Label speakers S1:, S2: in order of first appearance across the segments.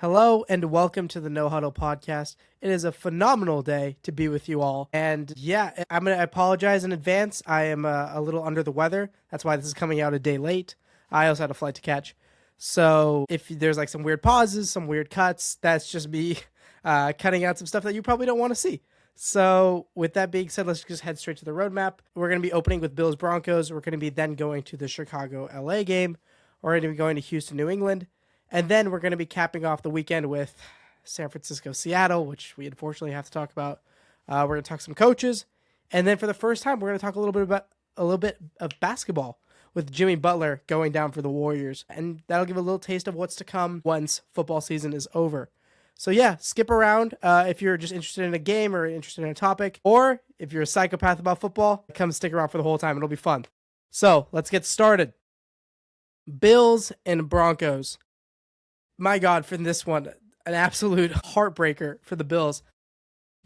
S1: Hello and welcome to the No Huddle Podcast. It is a phenomenal day to be with you all. And yeah, I'm going to apologize in advance. I am a little under the weather. That's why this is coming out a day late. I also had a flight to catch. So if there's like some weird pauses, some weird cuts, that's just me cutting out some stuff that you probably don't want to see. So with that being said, let's just head straight to the roadmap. We're going to be opening with Bills Broncos. We're going to be then going to the Chicago LA game. We're going to be going to Houston, New England. And then we're going to be capping off the weekend with San Francisco, Seattle, which we unfortunately have to talk about. We're going to talk some coaches. And then for the first time, we're going to talk a little bit of basketball with Jimmy Butler going down for the Warriors. And that'll give a little taste of what's to come once football season is over. So yeah, skip around if you're just interested in a game or interested in a topic. Or if you're a psychopath about football, come stick around for the whole time. It'll be fun. So let's get started. Bills and Broncos. My God, for this one, an absolute heartbreaker for the Bills.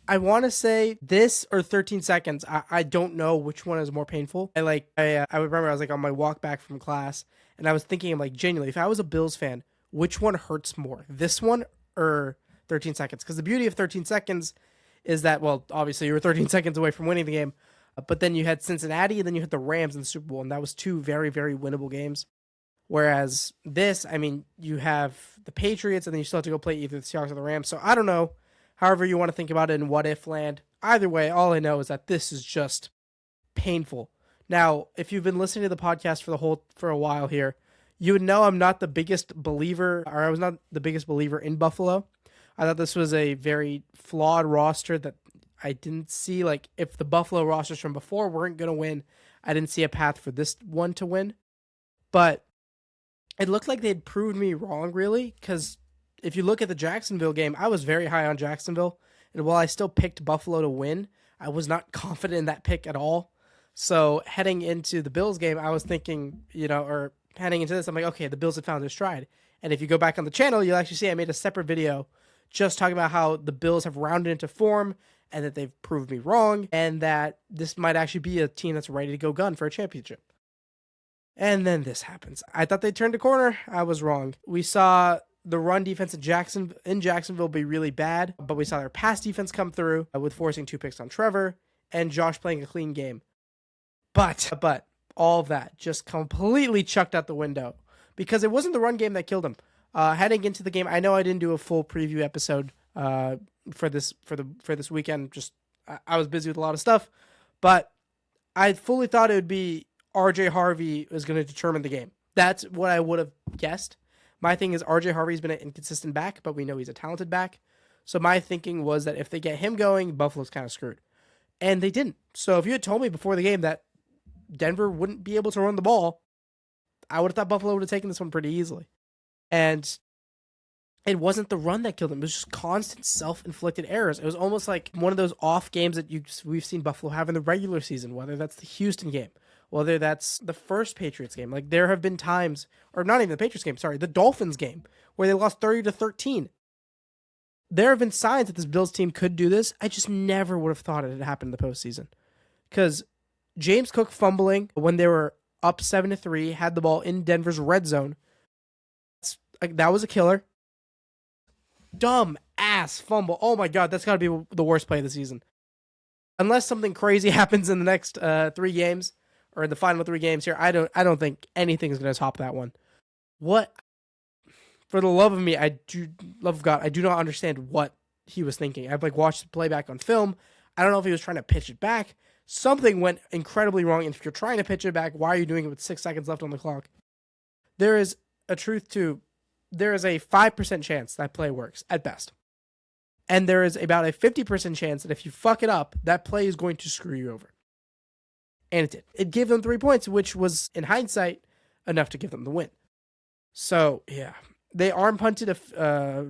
S1: I want to say this or 13 seconds. I don't know which one is more painful. I remember I was like on my walk back from class, and I was thinking, like, genuinely, if I was a Bills fan, which one hurts more, this one or 13 seconds? Because the beauty of 13 seconds is that, well, obviously you were 13 seconds away from winning the game, but then you had Cincinnati, and then you had the Rams in the Super Bowl, and that was two very, very winnable games. Whereas this, I mean, you have the Patriots, and then you still have to go play either the Seahawks or the Rams. So I don't know. However you want to think about it in what if land. Either way, all I know is that this is just painful. Now, if you've been listening to the podcast for a while here, you would know I'm not the biggest believer, or I was not the biggest believer in Buffalo. I thought this was a very flawed roster that I didn't see, like, if the Buffalo rosters from before weren't going to win, I didn't see a path for this one to win. But it looked like they'd proved me wrong, really, because if you look at the Jacksonville game, I was very high on Jacksonville, and while I still picked Buffalo to win, I was not confident in that pick at all. So heading into the Bills game, I was thinking, or heading into this, I'm like, okay, the Bills had found their stride. And if you go back on the channel, you'll actually see I made a separate video just talking about how the Bills have rounded into form and that they've proved me wrong, and that this might actually be a team that's ready to go gun for a championship. And then this happens. I thought they turned a corner. I was wrong. We saw the run defense in Jacksonville be really bad, but we saw their pass defense come through with forcing 2 picks on Trevor and Josh playing a clean game. But all of that just completely chucked out the window because it wasn't the run game that killed him. Heading into the game, I know I didn't do a full preview episode for this weekend. Just I was busy with a lot of stuff, but I fully thought it would be RJ Harvey was going to determine the game. That's what I would have guessed. My thing is RJ Harvey's been an inconsistent back, but we know he's a talented back. So my thinking was that if they get him going, Buffalo's kind of screwed. And they didn't. So if you had told me before the game that Denver wouldn't be able to run the ball, I would have thought Buffalo would have taken this one pretty easily. And it wasn't the run that killed them. It was just constant self-inflicted errors. It was almost like one of those off games that we've seen Buffalo have in the regular season, whether that's the Houston game, whether that's the first Patriots game. Like, there have been times, or not even the Patriots game, sorry, the Dolphins game, where they lost 30-13. There have been signs that this Bills team could do this. I just never would have thought it had happened in the postseason. Because James Cook fumbling when they were up 7-3, had the ball in Denver's red zone. That was a killer. Dumb ass fumble. Oh my God, that's got to be the worst play of the season. Unless something crazy happens in the next 3 games, or in the final 3 games here, I don't think anything is going to top that one. What? For the love of me, love of God, I do not understand what he was thinking. I've watched the playback on film. I don't know if he was trying to pitch it back. Something went incredibly wrong. And if you're trying to pitch it back, why are you doing it with 6 seconds left on the clock? There is a 5% chance that play works at best. And there is about a 50% chance that if you fuck it up, that play is going to screw you over. And it did. It gave them 3 points, which was, in hindsight, enough to give them the win. So, yeah. They arm punted a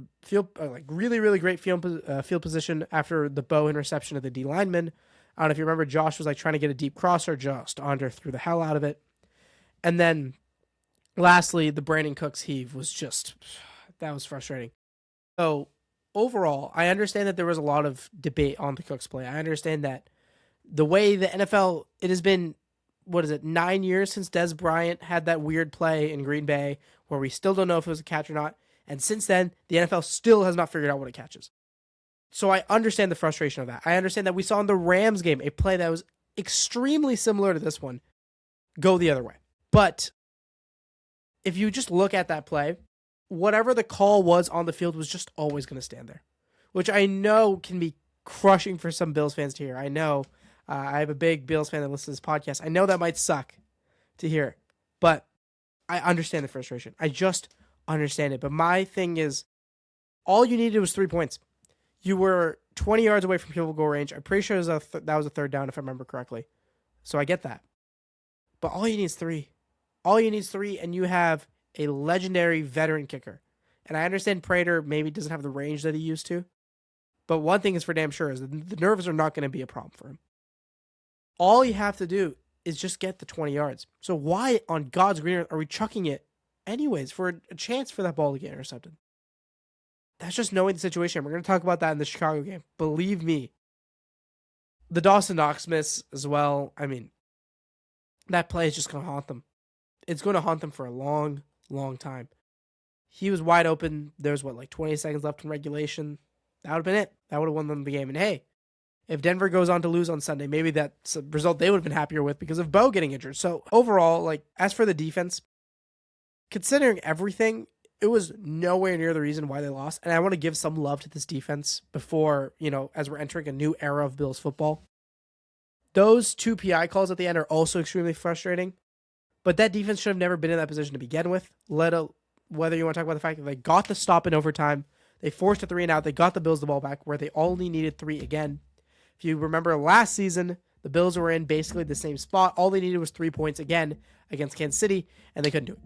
S1: really, really great field position after the Bo interception of the D lineman. I don't know if you remember, Josh was trying to get a deep crosser. Just Andre threw the hell out of it. And then, lastly, the Brandon Cooks heave was just, that was frustrating. So, overall, I understand that there was a lot of debate on the Cooks play. I understand that the way the NFL, it has been, 9 years since Dez Bryant had that weird play in Green Bay where we still don't know if it was a catch or not. And since then, the NFL still has not figured out what it catches. So I understand the frustration of that. I understand that we saw in the Rams game a play that was extremely similar to this one go the other way. But if you just look at that play, whatever the call was on the field was just always going to stand there, which I know can be crushing for some Bills fans to hear. I know I have a big Bills fan that listens to this podcast. I know that might suck to hear, but I understand the frustration. I just understand it. But my thing is, all you needed was 3 points. You were 20 yards away from field goal range. I'm pretty sure that was a third down, if I remember correctly. So I get that. But all you need is 3. All you need is 3, and you have a legendary veteran kicker. And I understand Prater maybe doesn't have the range that he used to. But one thing is for damn sure is that the nerves are not going to be a problem for him. All you have to do is just get the 20 yards. So why on God's green earth are we chucking it anyways for a chance for that ball to get intercepted? That's just knowing the situation. We're going to talk about that in the Chicago game. Believe me. The Dawson Knox miss as well. I mean, that play is just going to haunt them. It's going to haunt them for a long, long time. He was wide open. There was, 20 seconds left in regulation. That would have been it. That would have won them the game. And hey, if Denver goes on to lose on Sunday, maybe that's a result they would have been happier with because of Bo getting injured. So overall, as for the defense, considering everything, it was nowhere near the reason why they lost. And I want to give some love to this defense before, as we're entering a new era of Bills football. Those 2 PI calls at the end are also extremely frustrating. But that defense should have never been in that position to begin with. Whether you want to talk about the fact that they got the stop in overtime, they forced a 3 and out, they got the Bills the ball back where they only needed 3 again. If you remember last season, the Bills were in basically the same spot. All they needed was 3 points again against Kansas City, and they couldn't do it.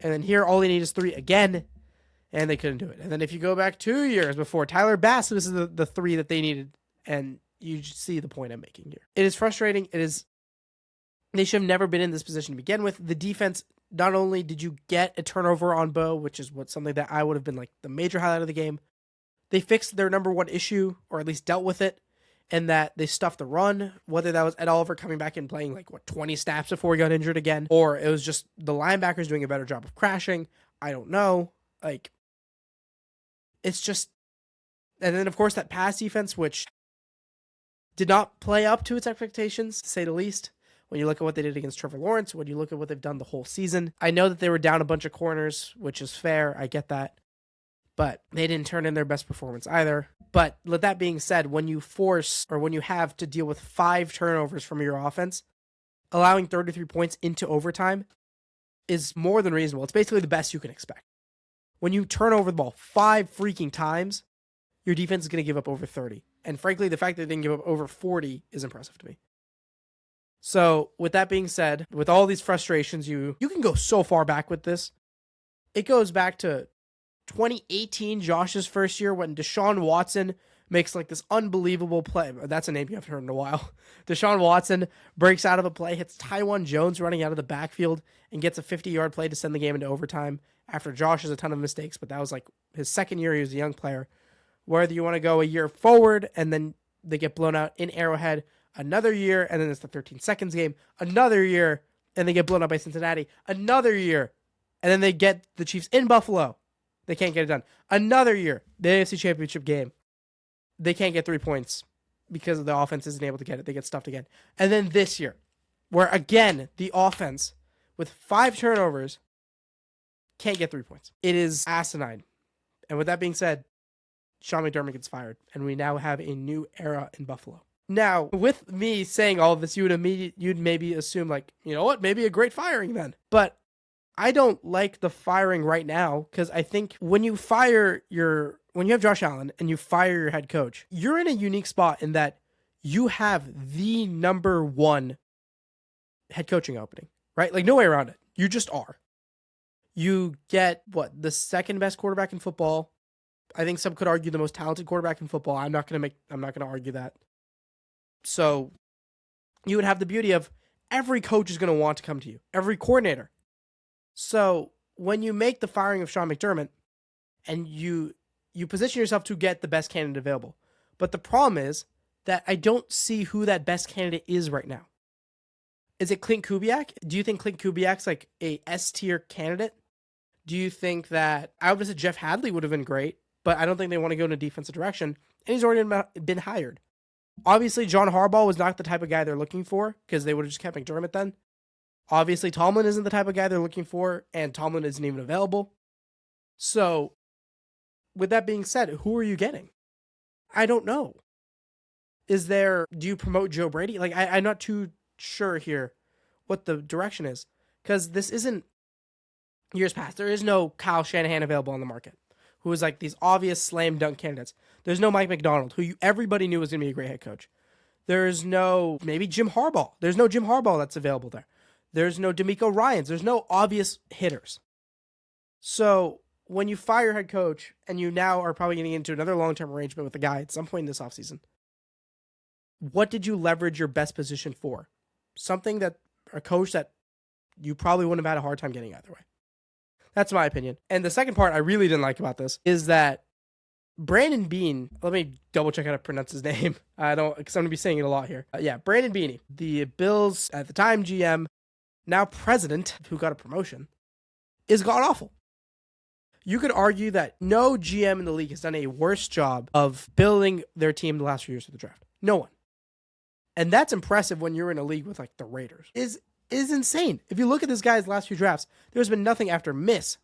S1: And then here, all they need is 3 again, and they couldn't do it. And then if you go back 2 years before, Tyler Bass, this is the 3 that they needed, and you see the point I'm making here. It is frustrating. They should have never been in this position to begin with. The defense, not only did you get a turnover on Bo, which is something that I would have been the major highlight of the game, they fixed their number one issue, or at least dealt with it, and that they stuffed the run, whether that was Ed Oliver coming back and playing 20 snaps before he got injured again, or it was just the linebackers doing a better job of crashing. I don't know. It's just, and then of course that pass defense, which did not play up to its expectations, to say the least. When you look at what they did against Trevor Lawrence, when you look at what they've done the whole season, I know that they were down a bunch of corners, which is fair. I get that. But they didn't turn in their best performance either. But with that being said, when you have to deal with 5 turnovers from your offense, allowing 33 points into overtime is more than reasonable. It's basically the best you can expect. When you turn over the ball 5 freaking times, your defense is going to give up over 30. And frankly, the fact that they didn't give up over 40 is impressive to me. So with that being said, with all these frustrations, you can go so far back with this. It goes back to 2018, Josh's first year, when Deshaun Watson makes this unbelievable play. That's a name you haven't heard in a while. Deshaun Watson breaks out of a play, hits Tywan Jones running out of the backfield, and gets a 50-yard play to send the game into overtime after Josh has a ton of mistakes. But that was his second year. He was a young player. Whether you want to go a year forward and then they get blown out in Arrowhead, another year, and then it's the 13 seconds game, another year, and they get blown out by Cincinnati, another year, and then they get the Chiefs in Buffalo. They can't get it done. Another year, the AFC Championship game, they can't get 3 points because the offense isn't able to get it. They get stuffed again. And then this year, where again, the offense, with 5 turnovers, can't get 3 points. It is asinine. And with that being said, Sean McDermott gets fired, and we now have a new era in Buffalo. Now, with me saying all of this, you'd maybe assume maybe a great firing then. But I don't like the firing right now, because I think when you have Josh Allen and you fire your head coach, you're in a unique spot in that you have the number 1 head coaching opening, right? No way around it. You just are. You get the second best quarterback in football. I think some could argue the most talented quarterback in football. I'm not going to argue that. So you would have the beauty of every coach is going to want to come to you, every coordinator. So when you make the firing of Sean McDermott and you position yourself to get the best candidate available, but the problem is that I don't see who that best candidate is right now. Is it Clint Kubiak? Do you think Clint Kubiak's a S-tier candidate? Do you think that, obviously Jeff Hadley would have been great, but I don't think they want to go in a defensive direction, and he's already been hired. Obviously, John Harbaugh was not the type of guy they're looking for, because they would have just kept McDermott then. Obviously, Tomlin isn't the type of guy they're looking for, and Tomlin isn't even available. So, with that being said, who are you getting? I don't know. Do you promote Joe Brady? Like, I'm not too sure here what the direction is, because this isn't years past. There is no Kyle Shanahan available on the market, who is like these obvious slam dunk candidates. There's no Mike McDonald, who everybody knew was going to be a great head coach. There's no, maybe Jim Harbaugh. There's no Jim Harbaugh that's available there. There's no DeMeco Ryans. There's no obvious hitters. So when you fire your head coach and you now are probably getting into another long-term arrangement with a guy at some point in this offseason, what did you leverage your best position for? Something that a coach that you probably wouldn't have had a hard time getting either way. That's my opinion. And the second part I really didn't like about this is that Brandon Beane, let me double check how to pronounce his name. Because I'm going to be saying it a lot here. Brandon Beane, the Bills at the time GM, now president, who got a promotion, is god awful. You could argue that no GM in the league has done a worse job of building their team the last few years of the draft. No one. And that's impressive when you're in a league with like the Raiders. Is insane. If you look at this guy's last few drafts, there's been nothing after miss.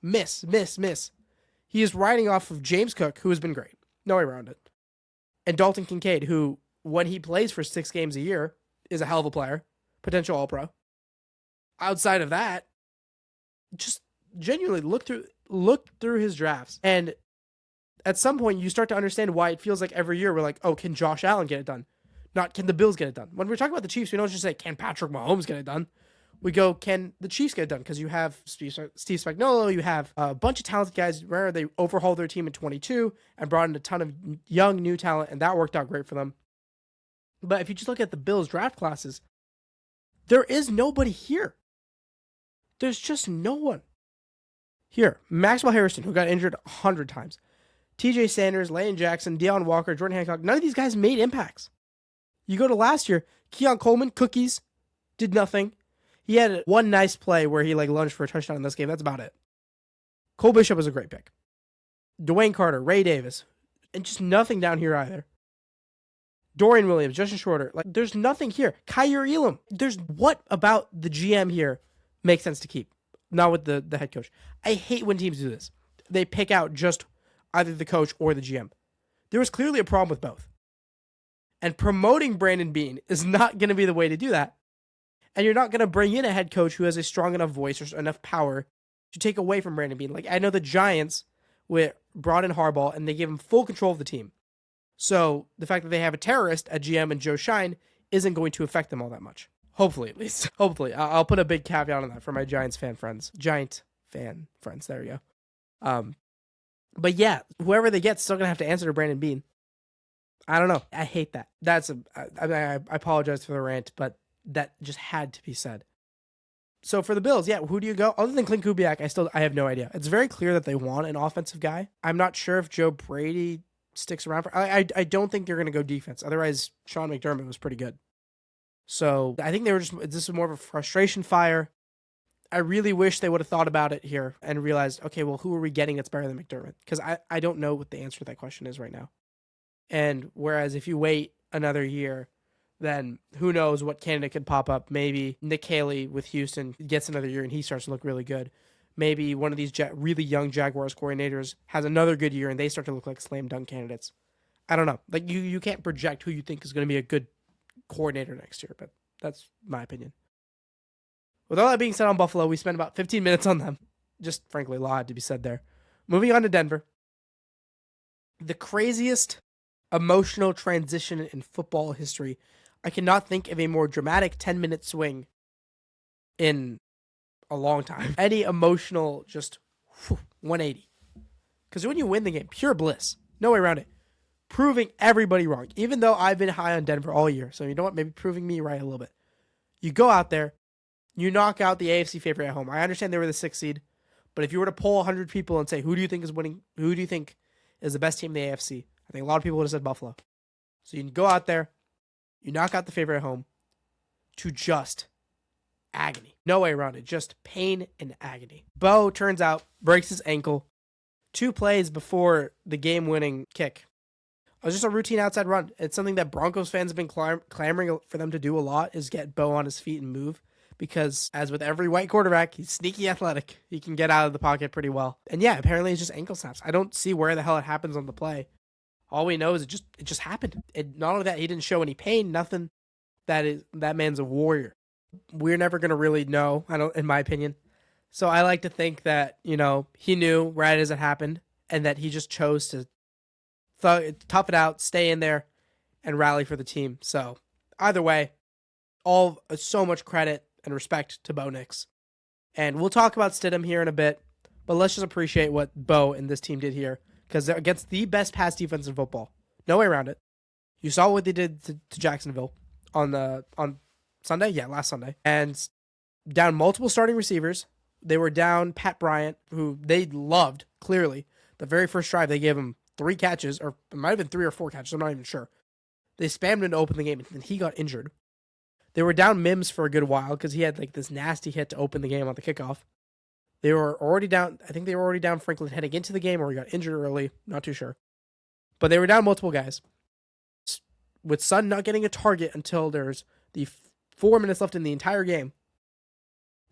S1: He is riding off of James Cook, who has been great. No way around it. And Dalton Kincaid, who, when he plays for 6 games a year, is a hell of a player. Potential All-Pro. Outside of that, just genuinely look through his drafts. And at some point, you start to understand why it feels like every year we're like, oh, can Josh Allen get it done? Not, can the Bills get it done? When we're talking about the Chiefs, we don't just say, can Patrick Mahomes get it done? We go, can the Chiefs get it done? Because you have Steve Spagnuolo, you have a bunch of talented guys. Remember, they overhauled their team in 22 and brought in a ton of young, new talent, and that worked out great for them. But if you just look at the Bills draft classes, there is nobody here. There's just no one here. Maxwell Harrison, who got injured 100 times. TJ Sanders, Lane Jackson, Deion Walker, Jordan Hancock. None of these guys made impacts. You go to last year, Keon Coleman, cookies, did nothing. He had one nice play where he lunged for a touchdown in this game. That's about it. Cole Bishop was a great pick. Dwayne Carter, Ray Davis, and just nothing down here either. Dorian Williams, Justin Shorter. There's nothing here. Kyer Elam. What about the GM here makes sense to keep? Not with the head coach. I hate when teams do this. They pick out just either the coach or the GM. There was clearly a problem with both. And promoting Brandon Beane is not going to be the way to do that. And you're not going to bring in a head coach who has a strong enough voice or enough power to take away from Brandon Beane. I know the Giants brought in Harbaugh and they gave him full control of the team. So the fact that they have a terrorist at GM and Joe Shine isn't going to affect them all that much. Hopefully, at least. Hopefully. I'll put a big caveat on that for my Giants fan friends. Giant fan friends. There you go. But yeah, whoever they get is still going to have to answer to Brandon Beane. I don't know. I hate that. I apologize for the rant, but that just had to be said. So for the Bills, who do you go? Other than Clint Kubiak, I have no idea. It's very clear that they want an offensive guy. I'm not sure if Joe Brady sticks around. I don't think they're going to go defense. Otherwise, Sean McDermott was pretty good. So I think this is more of a frustration fire. I really wish they would have thought about it here and realized, okay, well, who are we getting that's better than McDermott? Because I don't know what the answer to that question is right now. And whereas if you wait another year, then who knows what candidate could pop up. Maybe Nick Haley with Houston gets another year and he starts to look really good. Maybe one of these really young Jaguars coordinators has another good year and they start to look like slam dunk candidates. I don't know. You can't project who you think is going to be a good coordinator next year, but that's my opinion. With all that being said on Buffalo, we spent about 15 minutes on them. Just frankly, a lot had to be said there. Moving on to Denver. The craziest emotional transition in football history. I cannot think of a more dramatic 10-minute swing in a long time. Any emotional, just 180. Because when you win the game, pure bliss. No way around it. Proving everybody wrong. Even though I've been high on Denver all year. So you know what? Maybe proving me right a little bit. You go out there. You knock out the AFC favorite at home. I understand they were the 6th seed. But if you were to poll 100 people and say, who do you think is winning? Who do you think is the best team in the AFC? I think a lot of people would have said Buffalo. So you can go out there. You knock out the favorite at home to just agony. No way around it. Just pain and agony. Bo, turns out, breaks his ankle 2 plays before the game-winning kick. It was just a routine outside run. It's something that Broncos fans have been clamoring for them to do a lot, is get Bo on his feet and move. Because, as with every white quarterback, he's sneaky athletic. He can get out of the pocket pretty well. And yeah, apparently it's just ankle snaps. I don't see where the hell it happens on the play. All we know is it just happened. Not only that, he didn't show any pain, nothing. That man's a warrior. We're never going to really know, in my opinion. So I like to think that, he knew right as it happened and that he just chose to tough it out, stay in there, and rally for the team. So either way, so much credit and respect to Bo Nix. And we'll talk about Stidham here in a bit, but let's just appreciate what Bo and this team did here, because they're against the best pass defense in football. No way around it. You saw what they did to Jacksonville on Sunday? Yeah, last Sunday. And down multiple starting receivers. They were down Pat Bryant, who they loved, clearly. The very first drive, they gave him 3 catches, or it might have been 3 or 4 catches, I'm not even sure. They spammed him to open the game, and then he got injured. They were down Mims for a good while because he had this nasty hit to open the game on the kickoff. They were already down, I think they were already down Franklin heading into the game, or he got injured early, not too sure. But they were down multiple guys. With Sun not getting a target until there's the 4 minutes left in the entire game,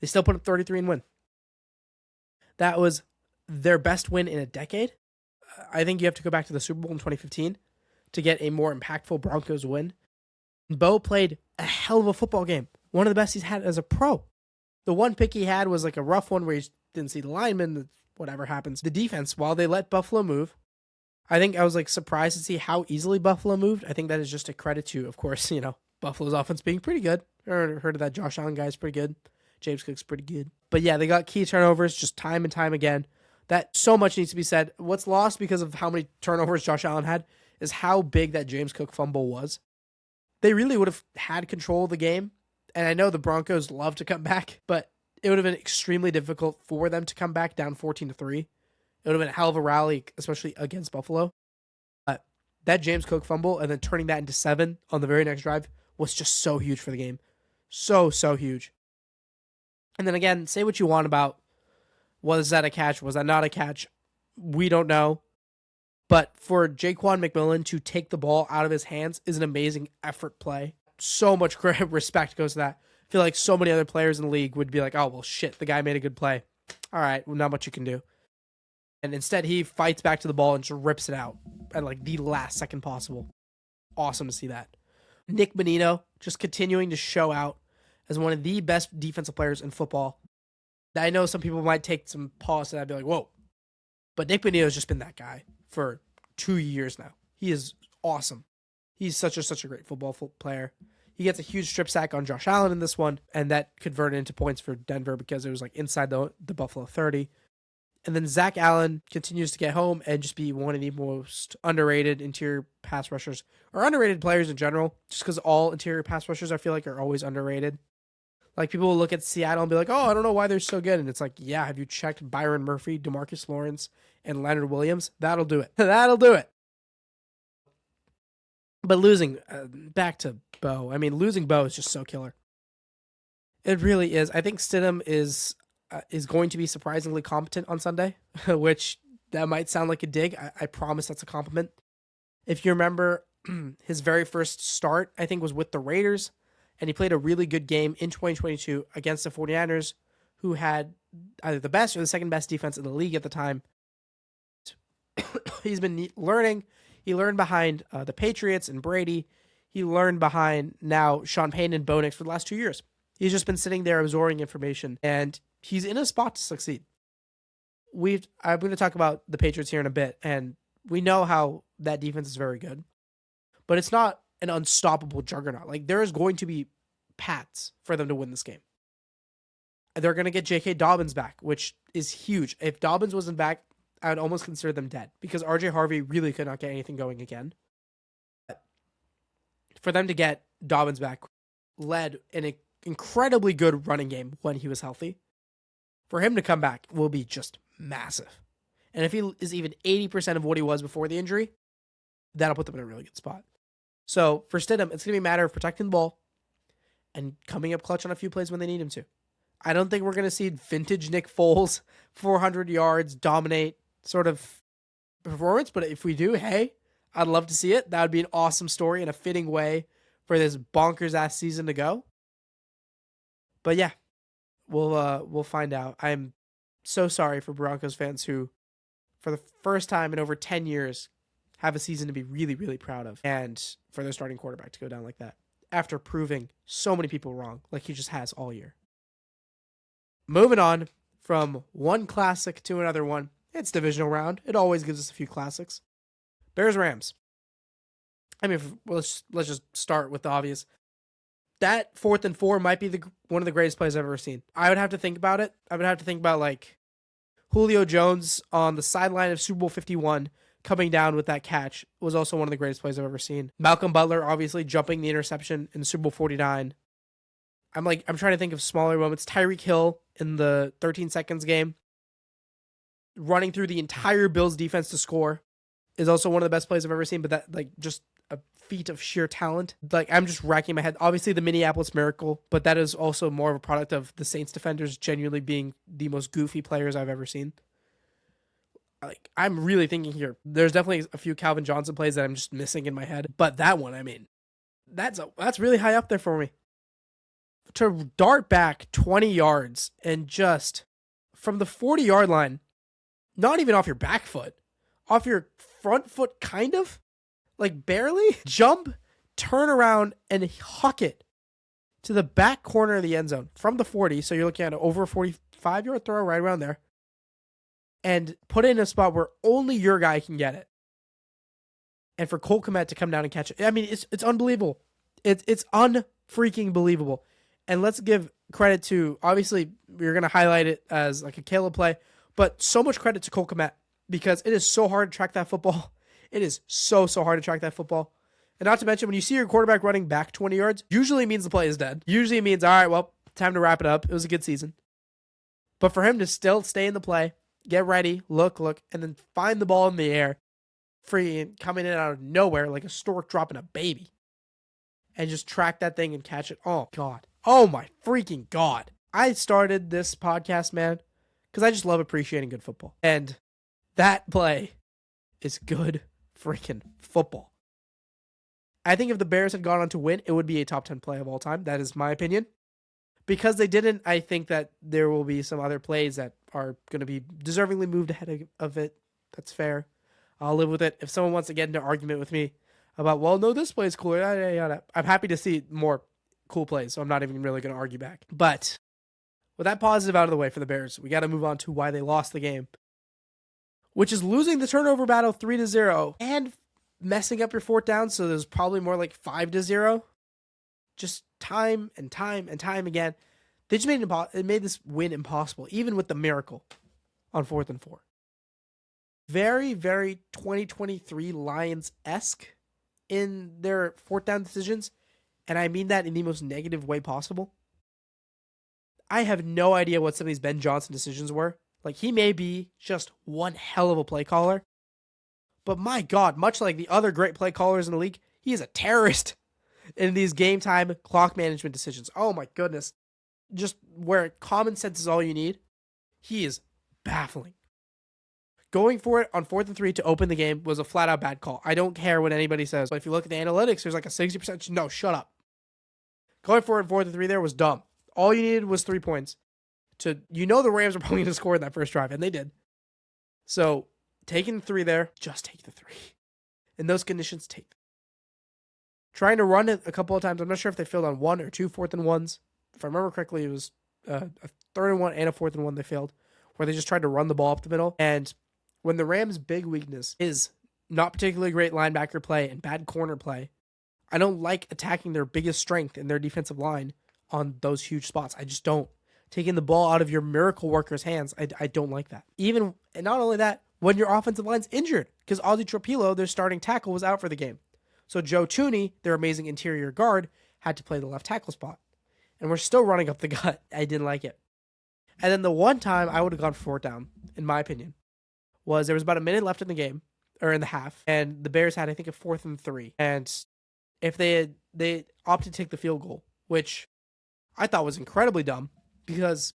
S1: they still put up 33 and win. That was their best win in a decade. I think you have to go back to the Super Bowl in 2015 to get a more impactful Broncos win. Bo played a hell of a football game. One of the best he's had as a pro. The one pick he had was a rough one where he didn't see the lineman, whatever happens. The defense, while they let Buffalo move, I think I was surprised to see how easily Buffalo moved. I think that is just a credit to, of course, Buffalo's offense being pretty good. Heard of that Josh Allen guy's pretty good. James Cook's pretty good. But yeah, they got key turnovers just time and time again. That so much needs to be said. What's lost because of how many turnovers Josh Allen had is how big that James Cook fumble was. They really would have had control of the game. And I know the Broncos love to come back, but it would have been extremely difficult for them to come back down 14-3. It would have been a hell of a rally, especially against Buffalo. But that James Cook fumble and then turning that into 7 on the very next drive was just so huge for the game. So huge. And then again, say what you want about, was that a catch? Was that not a catch? We don't know. But for Jaquan McMillan to take the ball out of his hands is an amazing effort play. So much respect goes to that. I feel like so many other players in the league would be like, oh, well, shit, the guy made a good play. All right, well, not much you can do. And instead, he fights back to the ball and just rips it out at the last second possible. Awesome to see that. Nick Bonino just continuing to show out as one of the best defensive players in football. I know some people might take some pause and I'd be like, whoa. But Nick Bonino's just been that guy for 2 years now. He is awesome. He's such a great football player. He gets a huge strip sack on Josh Allen in this one, and that converted into points for Denver because it was inside the Buffalo 30. And then Zach Allen continues to get home and just be one of the most underrated interior pass rushers, or underrated players in general, just because all interior pass rushers I feel like are always underrated. People will look at Seattle and be like, oh, I don't know why they're so good. And it's yeah, have you checked Byron Murphy, DeMarcus Lawrence, and Leonard Williams? That'll do it. That'll do it. But losing, back to Bo. Losing Bo is just so killer. It really is. I think Stidham is going to be surprisingly competent on Sunday, which that might sound like a dig. I promise that's a compliment. If you remember, his very first start, I think, was with the Raiders. And he played a really good game in 2022 against the 49ers, who had either the best or the second best defense in the league at the time. He's been learning. He learned behind the Patriots and Brady. He learned behind now Sean Payton and Bo Nix for the last 2 years. He's just been sitting there absorbing information, and he's in a spot to succeed. I'm going to talk about the Patriots here in a bit, and we know how that defense is very good. But it's not an unstoppable juggernaut. There is going to be paths for them to win this game. They're going to get J.K. Dobbins back, which is huge. If Dobbins wasn't back, I would almost consider them dead because R.J. Harvey really could not get anything going again. For them to get Dobbins back led an incredibly good running game when he was healthy. For him to come back will be just massive. And if he is even 80% of what he was before the injury, that'll put them in a really good spot. So for Stidham, it's going to be a matter of protecting the ball and coming up clutch on a few plays when they need him to. I don't think we're going to see vintage Nick Foles, 400 yards, dominate sort of performance. But if we do, hey, I'd love to see it. That would be an awesome story and a fitting way for this bonkers-ass season to go. But yeah, we'll find out. I'm so sorry for Broncos fans who, for the first time in over 10 years, have a season to be really, really proud of. And for their starting quarterback to go down like that after proving so many people wrong, like he just has all year. Moving on from one classic to another one. It's divisional round. It always gives us a few classics. Bears-Rams. I mean, let's just start with the obvious. That 4th and 4 might be one of the greatest plays I've ever seen. I would have to think about it. I would have to think about like Julio Jones on the sideline of Super Bowl 51 coming down with that catch was also one of the greatest plays I've ever seen. Malcolm Butler obviously jumping the interception in Super Bowl 49. I'm trying to think of smaller moments. Tyreek Hill in the 13 seconds game running through the entire Bills defense to score is also one of the best plays I've ever seen, but that like just a feat of sheer talent. Like I'm just racking my head. Obviously the Minneapolis Miracle, but that is also more of a product of the Saints defenders genuinely being the most goofy players I've ever seen. Like I'm really thinking here. There's definitely a few Calvin Johnson plays that I'm just missing in my head, but that one, I mean, that's really high up there for me. To dart back 20 yards and just from the 40-yard line, not even off your back foot, off your front foot, kind of, like barely, jump, turn around, and huck it to the back corner of the end zone from the 40. So you're looking at an over 45-yard throw right around there, and put it in a spot where only your guy can get it. And for Cole Kmet to come down and catch it. I mean, it's unbelievable. It's unfreaking believable. And let's give credit to, obviously, we're going to highlight it as like a Caleb play, but so much credit to Cole Kmet because it is so hard to track that football. It is so hard to track that football. And not to mention, when you see your quarterback running back 20 yards, usually means the play is dead. Usually it means, all right, well, time to wrap it up. It was a good season. But for him to still stay in the play, get ready, look, and then find the ball in the air, free and coming in out of nowhere like a stork dropping a baby, and just track that thing and catch it. Oh, God. Oh, my freaking God. I started this podcast, man, because I just love appreciating good football. And that play is good freaking football. I think if the Bears had gone on to win, it would be a top 10 play of all time. That is my opinion. Because they didn't, I think that there will be some other plays that are going to be deservingly moved ahead of it. That's fair. I'll live with it. If someone wants to get into an argument with me about, well, no, this play is cooler, yada, yada, I'm happy to see more cool plays, so I'm not even really going to argue back. But with that positive out of the way for the Bears, we got to move on to why they lost the game, which is losing the turnover battle 3-0 and messing up your 4th down, so there's probably more like 5-0. Just time and time again. They just made this win impossible, even with the miracle on 4th and 4. Very, very 2023 Lions-esque in their 4th down decisions, and I mean that in the most negative way possible. I have no idea what some of these Ben Johnson decisions were. Like, he may be just one hell of a play caller, but my God, much like the other great play callers in the league, he is a terrorist in these game time clock management decisions. Oh my goodness. Just where common sense is all you need. He is baffling. Going for it on 4th and 3 to open the game was a flat out bad call. I don't care what anybody says. But if you look at the analytics, there's like a 60%. No, shut up. Going for it on 4th and 3 there was dumb. All you needed was 3 points. The Rams were probably going to score in that first drive, and they did. So taking the 3 there, just take the 3. In those conditions, take them. Trying to run it a couple of times. I'm not sure if they failed on 1 or 2 4th and 1s. If I remember correctly, it was a 3rd and 1 and a 4th and 1 they failed, where they just tried to run the ball up the middle. And when the Rams' big weakness is not particularly great linebacker play and bad corner play, I don't like attacking their biggest strength in their defensive line on those huge spots. I just don't. Taking the ball out of your miracle workers' hands, I don't like that. And not only that, when your offensive line's injured, because Ozzie Tropilo, their starting tackle, was out for the game. So Joe Thuney, their amazing interior guard, had to play the left tackle spot. And we're still running up the gut. I didn't like it. And then the one time I would have gone for 4th down, in my opinion, was there was about a minute left in the game, or in the half, and the Bears had, I think, a 4th and 3. And if they opted to take the field goal, which I thought was incredibly dumb, Because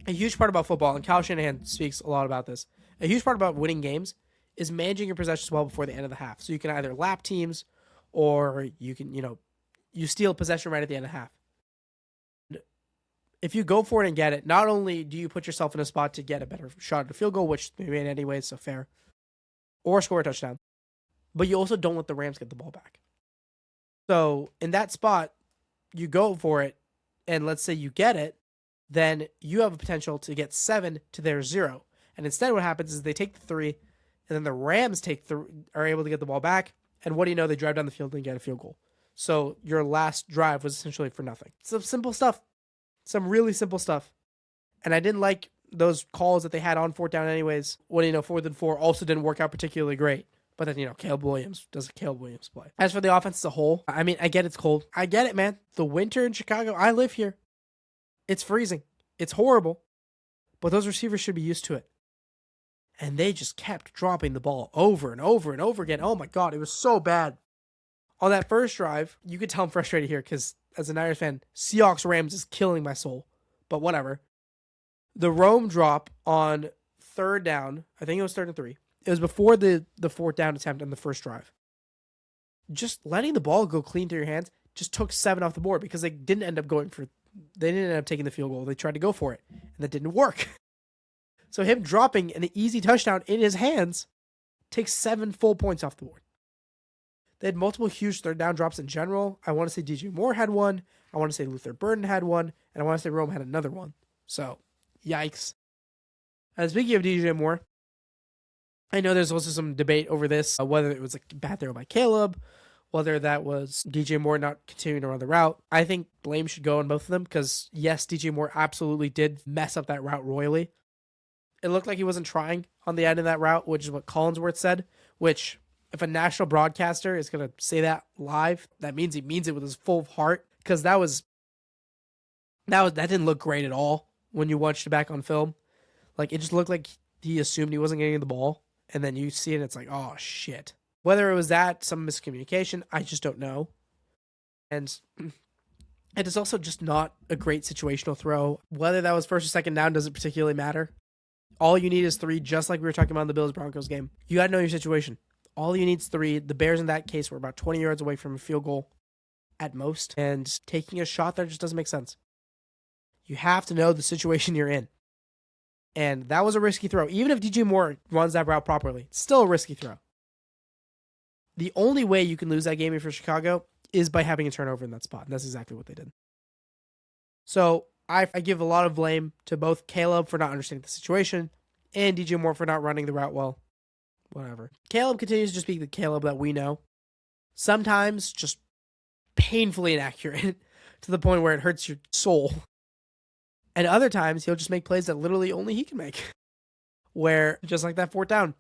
S1: a huge part about football, and Kyle Shanahan speaks a lot about this, a huge part about winning games is managing your possessions well before the end of the half. So you can either lap teams or you can, you steal possession right at the end of the half. If you go for it and get it, not only do you put yourself in a spot to get a better shot at a field goal, which they made anyway, so fair, or score a touchdown, but you also don't let the Rams get the ball back. So in that spot, you go for it, and let's say you get it, then you have a potential to get 7 to their 0. And instead what happens is they take the 3, and then the Rams are able to get the ball back, and what do you know? They drive down the field and get a field goal. So your last drive was essentially for nothing. Some simple stuff. Some really simple stuff. And I didn't like those calls that they had on 4th down anyways. When, 4th and 4 also didn't work out particularly great. But then, Caleb Williams does a Caleb Williams play. As for the offense as a whole, I mean, I get it's cold. I get it, man. The winter in Chicago, I live here. It's freezing. It's horrible. But those receivers should be used to it. And they just kept dropping the ball over and over and over again. Oh my God, it was so bad. On that first drive, you could tell I'm frustrated here because as a Niners fan, Seahawks-Rams is killing my soul. But whatever. The Rome drop on 3rd down, I think it was 3rd and 3. It was before the 4th down attempt on the first drive. Just letting the ball go clean through your hands just took 7 off the board because they didn't end up taking the field goal. They tried to go for it, and that didn't work. So him dropping an easy touchdown in his hands takes 7 full points off the board. They had multiple huge 3rd down drops in general. I want to say DJ Moore had one. I want to say Luther Burden had one. And I want to say Rome had another one. So, yikes. And speaking of DJ Moore, I know there's also some debate over this, whether it was a bad throw by Caleb, whether that was DJ Moore not continuing to run the route. I think blame should go on both of them because, yes, DJ Moore absolutely did mess up that route royally. It looked like he wasn't trying on the end of that route, which is what Collinsworth said, which if a national broadcaster is going to say that live, that means he means it with his full heart because that didn't look great at all when you watched it back on film. Like, it just looked like he assumed he wasn't getting the ball, and then you see it, and it's like, oh, shit. Whether it was that, some miscommunication, I just don't know. And it is also just not a great situational throw. Whether that was 1st or 2nd down doesn't particularly matter. All you need is 3, just like we were talking about in the Bills-Broncos game. You got to know your situation. All you need is 3. The Bears in that case were about 20 yards away from a field goal at most, and taking a shot there just doesn't make sense. You have to know the situation you're in. And that was a risky throw. Even if DJ Moore runs that route properly, it's still a risky throw. The only way you can lose that game for Chicago is by having a turnover in that spot, and that's exactly what they did. So I give a lot of blame to both Caleb for not understanding the situation and DJ Moore for not running the route well. Whatever. Caleb continues to just be the Caleb that we know. Sometimes just painfully inaccurate to the point where it hurts your soul. And other times he'll just make plays that literally only he can make. Where, just like that 4th down,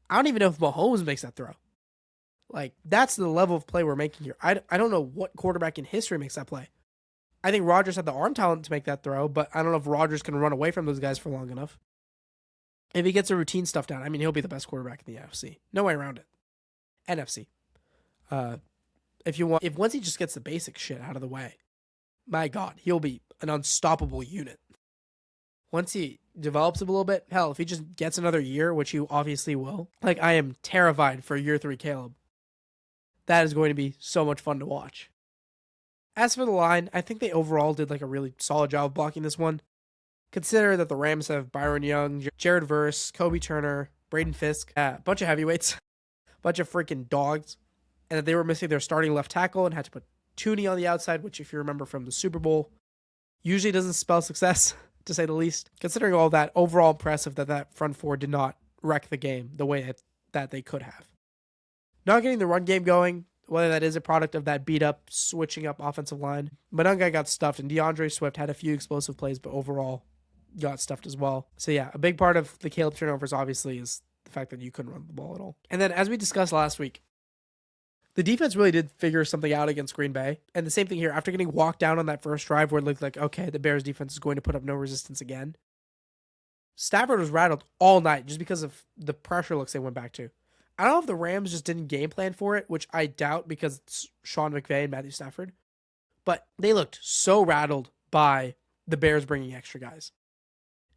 S1: I don't even know if Mahomes makes that throw. Like, that's the level of play we're making here. I don't know what quarterback in history makes that play. I think Rodgers had the arm talent to make that throw, but I don't know if Rodgers can run away from those guys for long enough. If he gets the routine stuff down, I mean, he'll be the best quarterback in the NFC. No way around it. NFC. If once he just gets the basic shit out of the way, my God, he'll be an unstoppable unit. Once he develops it a little bit, hell, if he just gets another year, which he obviously will, like, I am terrified for year 3 Caleb. That is going to be so much fun to watch. As for the line, I think they overall did like a really solid job of blocking this one. Consider that the Rams have Byron Young, Jared Verse, Kobe Turner, Braden Fisk, a bunch of heavyweights, a bunch of freaking dogs, and that they were missing their starting left tackle and had to put Tooney on the outside, which if you remember from the Super Bowl, usually doesn't spell success, to say the least. Considering all that, overall impressive that front 4 did not wreck the game the way that they could have. Not getting the run game going, whether that is a product of that beat-up, switching up offensive line. Monunga got stuffed, and DeAndre Swift had a few explosive plays, but overall got stuffed as well. So yeah, a big part of the Caleb turnovers obviously is the fact that you couldn't run the ball at all. And then as we discussed last week, the defense really did figure something out against Green Bay. And the same thing here, after getting walked down on that first drive where it looked like, okay, the Bears defense is going to put up no resistance again, Stafford was rattled all night just because of the pressure looks they went back to. I don't know if the Rams just didn't game plan for it, which I doubt because it's Sean McVay and Matthew Stafford. But they looked so rattled by the Bears bringing extra guys.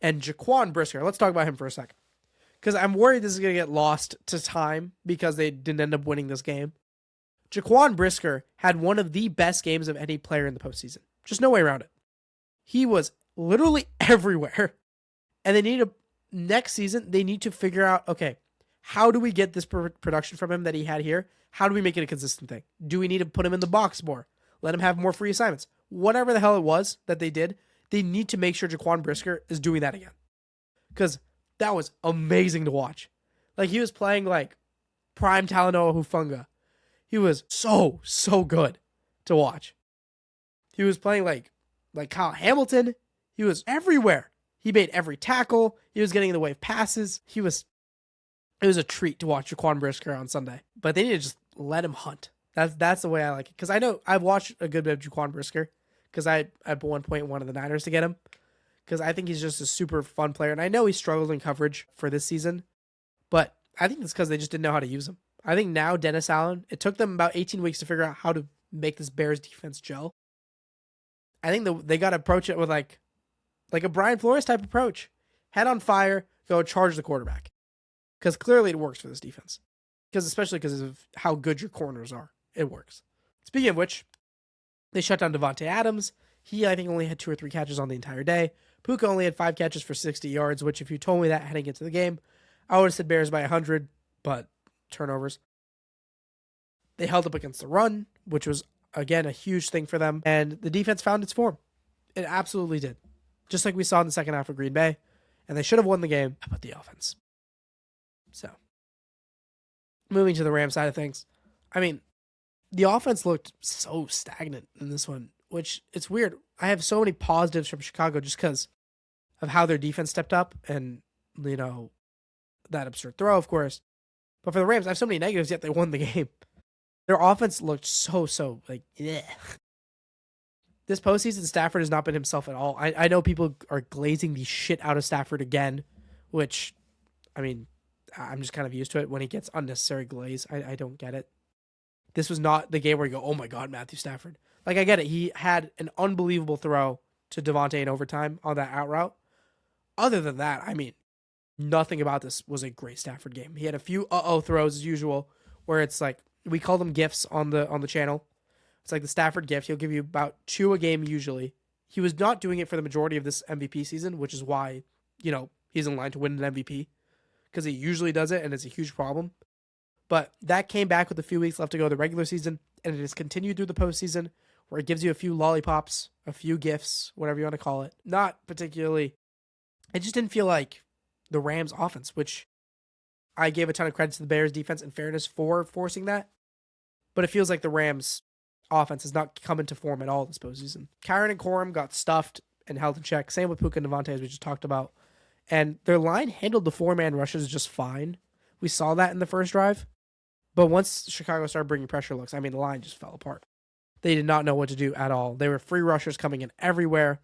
S1: And Jaquan Brisker, let's talk about him for a second. Because I'm worried this is going to get lost to time because they didn't end up winning this game. Jaquan Brisker had one of the best games of any player in the postseason. Just no way around it. He was literally everywhere. And next season, they need to figure out, okay, how do we get this production from him that he had here? How do we make it a consistent thing? Do we need to put him in the box more? Let him have more free assignments? Whatever the hell it was that they did, they need to make sure Jaquan Brisker is doing that again. Because that was amazing to watch. Like, he was playing like prime Talanoa Hufanga. He was so good to watch. He was playing like Kyle Hamilton. He was everywhere. He made every tackle. He was getting in the way of passes. It was a treat to watch Jaquan Brisker on Sunday. But they need to just let him hunt. That's the way I like it. Because I know I've watched a good bit of Jaquan Brisker. Because I at one point wanted the Niners to get him. Because I think he's just a super fun player. And I know he struggled in coverage for this season. But I think it's because they just didn't know how to use him. I think now Dennis Allen, it took them about 18 weeks to figure out how to make this Bears defense gel. I think they got to approach it with like a Brian Flores type approach. Head on fire, go charge the quarterback. Because clearly it works for this defense. Especially because of how good your corners are. It works. Speaking of which, they shut down Devontae Adams. He, I think, only had 2 or 3 catches on the entire day. Puka only had 5 catches for 60 yards, which if you told me that heading into the game, I would have said Bears by 100, but turnovers. They held up against the run, which was, again, a huge thing for them. And the defense found its form. It absolutely did. Just like we saw in the second half of Green Bay. And they should have won the game. How about the offense? So, moving to the Rams side of things. I mean, the offense looked so stagnant in this one, which it's weird. I have so many positives from Chicago just because of how their defense stepped up and, that absurd throw, of course. But for the Rams, I have so many negatives, yet they won the game. Their offense looked so yeah. This postseason, Stafford has not been himself at all. I know people are glazing the shit out of Stafford again, which, I mean, I'm just kind of used to it when he gets unnecessary glaze. I don't get it. This was not the game where you go, oh my God, Matthew Stafford. Like, I get it. He had an unbelievable throw to Devontae in overtime on that out route. Other than that, I mean, nothing about this was a great Stafford game. He had a few throws as usual, where it's like, we call them gifts on the channel. It's like the Stafford gift. He'll give you about 2 a game usually. He was not doing it for the majority of this MVP season, which is why, he's in line to win an MVP. Because he usually does it, and it's a huge problem. But that came back with a few weeks left to go of the regular season, and it has continued through the postseason, where it gives you a few lollipops, a few gifts, whatever you want to call it. Not particularly. It just didn't feel like the Rams offense, which I gave a ton of credit to the Bears defense in fairness for forcing that. But it feels like the Rams offense has not come into form at all this postseason. Kyron and Corum got stuffed and held in check. Same with Puka and Devontae, as we just talked about. And their line handled the 4-man rushes just fine. We saw that in the first drive. But once Chicago started bringing pressure looks, I mean, the line just fell apart. They did not know what to do at all. They were free rushers coming in everywhere,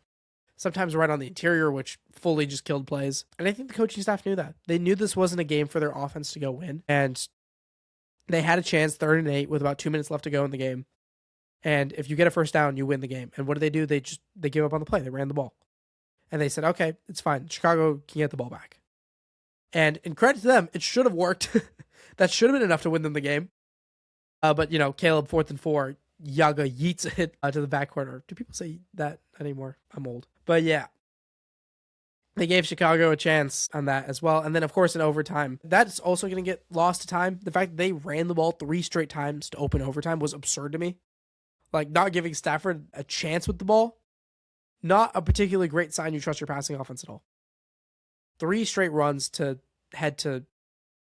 S1: sometimes right on the interior, which fully just killed plays. And I think the coaching staff knew that. They knew this wasn't a game for their offense to go win. And they had a chance, 3rd and 8, with about 2 minutes left to go in the game. And if you get a first down, you win the game. And what did? They gave up on the play. They ran the ball. And they said, okay, it's fine. Chicago can get the ball back. And in credit to them, it should have worked. That should have been enough to win them the game. But, Caleb, 4th and 4, Yaga yeets it to the back corner. Do people say that anymore? I'm old. But yeah, they gave Chicago a chance on that as well. And then, of course, in overtime, that's also going to get lost to time. The fact that they ran the ball 3 straight times to open overtime was absurd to me. Like, not giving Stafford a chance with the ball, not a particularly great sign you trust your passing offense at all. 3 straight runs to head to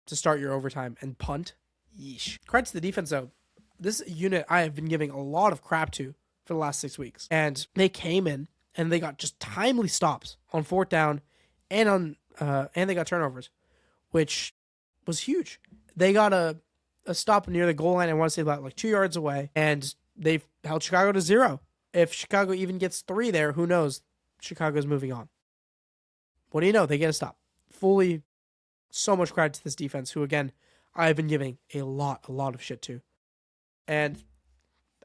S1: start your overtime and punt. Yeesh. Credit to the defense, though. This unit I have been giving a lot of crap to for the last 6 weeks. And they came in and they got just timely stops on 4th down and they got turnovers, which was huge. They got a stop near the goal line, I want to say about 2 yards away, and they've held Chicago to 0. If Chicago even gets 3 there, who knows? Chicago's moving on. What do you know? They get a stop. Fully, so much credit to this defense, who, again, I've been giving a lot of shit to. And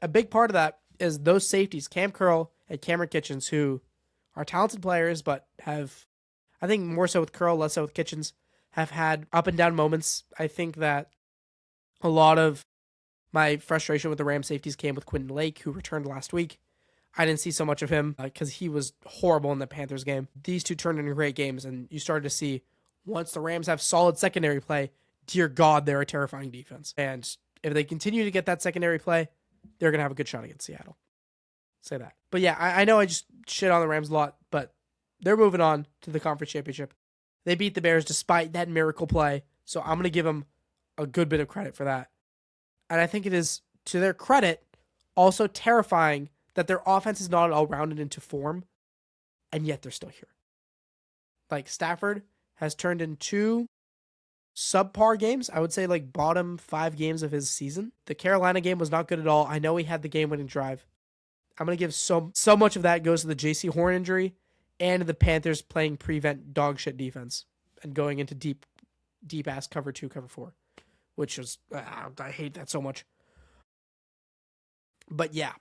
S1: a big part of that is those safeties, Cam Curl and Cameron Kitchens, who are talented players, but have, I think more so with Curl, less so with Kitchens, have had up and down moments. I think that a lot of my frustration with the Rams safeties came with Quentin Lake, who returned last week. I didn't see so much of him because he was horrible in the Panthers game. These two turned into great games, and you started to see once the Rams have solid secondary play, dear God, they're a terrifying defense. And if they continue to get that secondary play, they're going to have a good shot against Seattle. Say that. But yeah, I know I just shit on the Rams a lot, but they're moving on to the conference championship. They beat the Bears despite that miracle play, so I'm going to give them a good bit of credit for that. And I think it is, to their credit, also terrifying that their offense is not all rounded into form, and yet they're still here. Like, Stafford has turned in 2 subpar games. I would say like bottom 5 games of his season. The Carolina game was not good at all. I know he had the game-winning drive. I'm going to give so much of that goes to the J.C. Horn injury and the Panthers playing prevent dog shit defense and going into deep ass cover 2, cover 4, which is, I hate that so much. But yeah,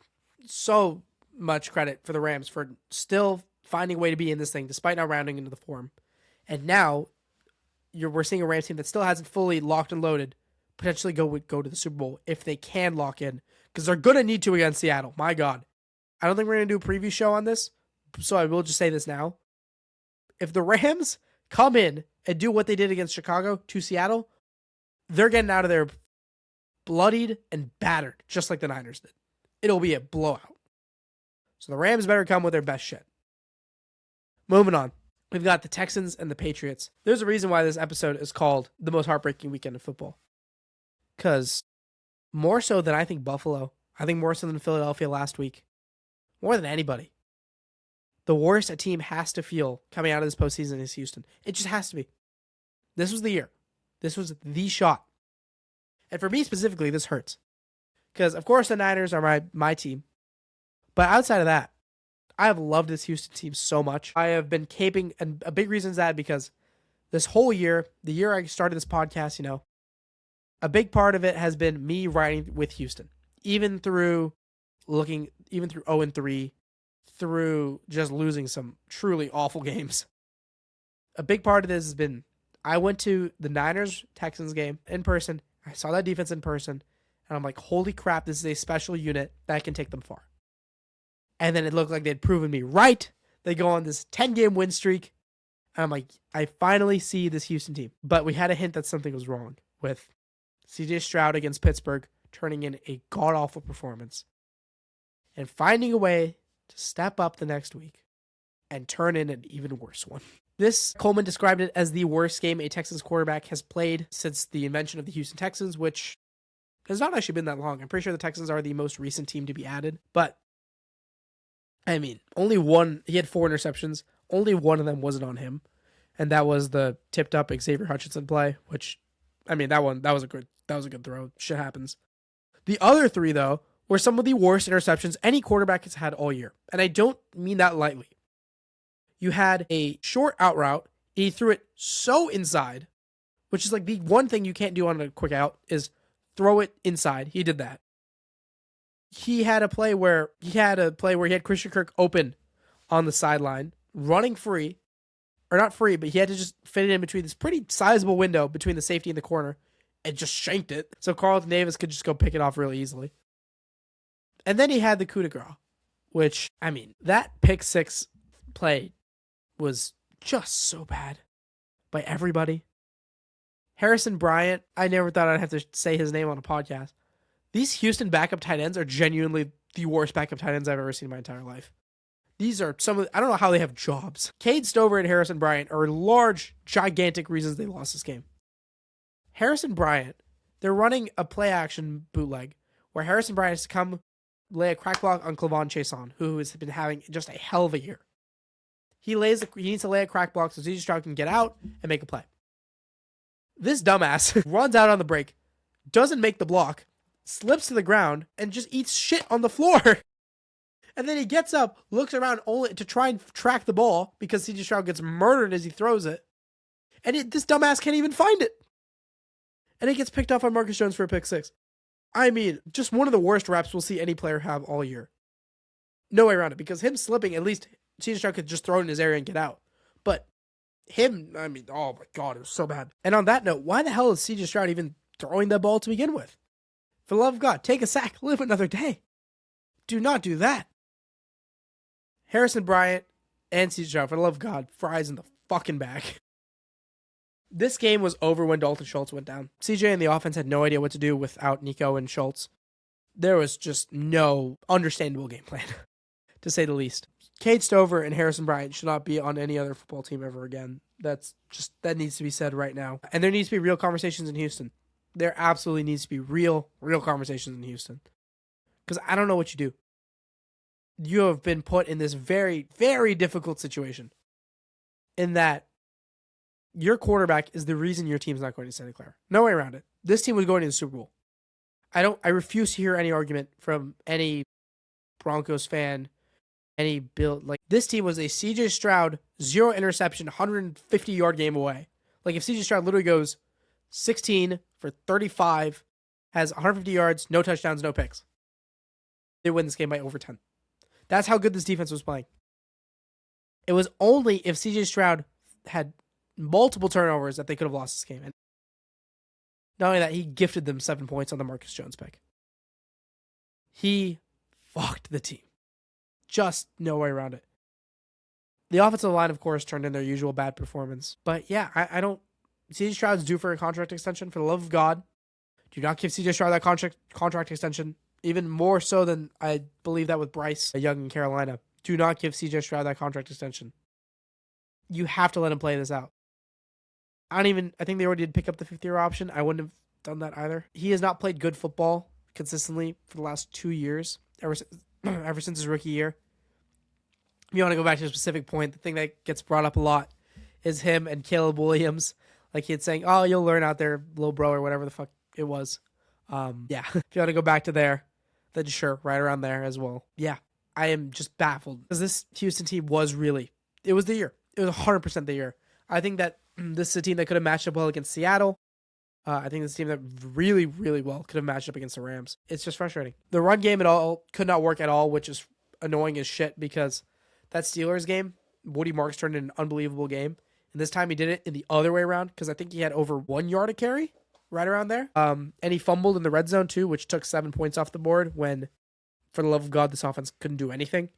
S1: so much credit for the Rams for still finding a way to be in this thing despite not rounding into the form. And now we're seeing a Rams team that still hasn't fully locked and loaded, potentially go to the Super Bowl if they can lock in, because they're going to need to against Seattle. My God. I don't think we're going to do a preview show on this, so I will just say this now. If the Rams come in and do what they did against Chicago to Seattle, they're getting out of there bloodied and battered, just like the Niners did. It'll be a blowout. So the Rams better come with their best shit. Moving on. We've got the Texans and the Patriots. There's a reason why this episode is called The Most Heartbreaking Weekend of Football. Because more so than I think Buffalo, I think more so than Philadelphia last week, more than anybody, the worst a team has to feel coming out of this postseason is Houston. It just has to be. This was the year. This was the shot. And for me specifically, this hurts. Because, of course, the Niners are my team. But outside of that, I have loved this Houston team so much. I have been caping, and a big reason is that because this whole year, the year I started this podcast, a big part of it has been me riding with Houston. Even through 0-3, through just losing some truly awful games. A big part of this has been, I went to the Niners-Texans game in person. I saw that defense in person. And I'm like, holy crap, this is a special unit that can take them far. And then it looked like they'd proven me right. They go on this 10-game win streak. And I'm like, I finally see this Houston team. But we had a hint that something was wrong with CJ Stroud against Pittsburgh turning in a god-awful performance and finding a way to step up the next week and turn in an even worse one. Coleman described it as the worst game a Texans quarterback has played since the invention of the Houston Texans, which has not actually been that long. I'm pretty sure the Texans are the most recent team to be added. But, I mean, he had 4 interceptions. Only one of them wasn't on him. And that was the tipped up Xavier Hutchinson play, which, I mean, that was a good throw. Shit happens. The other 3, though, were some of the worst interceptions any quarterback has had all year. And I don't mean that lightly. You had a short out route. He threw it so inside, which is like the one thing you can't do on a quick out is throw it inside. He did that. He had a play where he had Christian Kirk open on the sideline, running free, or not free, but he had to just fit it in between this pretty sizable window between the safety and the corner and just shanked it. So Carlton Davis could just go pick it off really easily. And then he had the coup de grace, which, I mean, that pick 6 play was just so bad by everybody. Harrison Bryant, I never thought I'd have to say his name on a podcast. These Houston backup tight ends are genuinely the worst backup tight ends I've ever seen in my entire life. These are I don't know how they have jobs. Cade Stover and Harrison Bryant are large, gigantic reasons they lost this game. Harrison Bryant, they're running a play-action bootleg where Harrison Bryant has to come lay a crack block on Clavon Chason, who has been having just a hell of a year. He needs to lay a crack block so CJ Stroud can get out and make a play. This dumbass runs out on the break, doesn't make the block, slips to the ground, and just eats shit on the floor. And then he gets up, looks around only to try and track the ball because CJ Stroud gets murdered as he throws it. And this dumbass can't even find it. And it gets picked off on Marcus Jones for a pick 6. I mean, just one of the worst reps we'll see any player have all year. No way around it, because him slipping, at least CJ Stroud could just throw it in his area and get out. But him, I mean, oh my God, it was so bad. And on that note, why the hell is CJ Stroud even throwing that ball to begin with? For the love of God, take a sack, live another day. Do not do that. Harrison Bryant and CJ Stroud, for the love of God, fries in the fucking back. This game was over when Dalton Schultz went down. CJ and the offense had no idea what to do without Nico and Schultz. There was just no understandable game plan, to say the least. Cade Stover and Harrison Bryant should not be on any other football team ever again. That needs to be said right now. And there needs to be real conversations in Houston. There absolutely needs to be real conversations in Houston. Because I don't know what you do. You have been put in this very, very difficult situation in that your quarterback is the reason your team's not going to Santa Clara. No way around it. This team was going to the Super Bowl. I refuse to hear any argument from any Broncos fan, any Bill. Like, this team was a CJ Stroud, 0 interception, 150-yard game away. Like, if CJ Stroud literally goes 16 for 35, has 150 yards, no touchdowns, no picks, they win this game by over 10. That's how good this defense was playing. It was only if CJ Stroud had multiple turnovers that they could have lost this game. And not only that, he gifted them 7 points on the Marcus Jones pick. He fucked the team. Just no way around it. The offensive line, of course, turned in their usual bad performance. But yeah, I don't... CJ Stroud's due for a contract extension. For the love of God, do not give CJ Stroud that contract extension. Even more so than I believe that with Bryce Young in Carolina. Do not give CJ Stroud that contract extension. You have to let him play this out. I think they already did pick up the 5th-year option. I wouldn't have done that either. He has not played good football consistently for the last 2 years, ever since his rookie year. If you want to go back to a specific point, the thing that gets brought up a lot is him and Caleb Williams. Like, he'd saying, oh, you'll learn out there, little bro, or whatever the fuck it was. Yeah, if you want to go back to there, then sure, right around there as well. Yeah, I am just baffled. Because this Houston team it was the year. It was 100% the year. I think that this is a team that could have matched up well against Seattle. I think this is a team that really, really well could have matched up against the Rams. It's just frustrating. The run game at all could not work at all, which is annoying as shit because that Steelers game, Woody Marks turned in an unbelievable game. And this time he did it in the other way around because I think he had over 1 yard a carry, right around there. And he fumbled in the red zone too, which took 7 points off the board when, for the love of God, this offense couldn't do anything.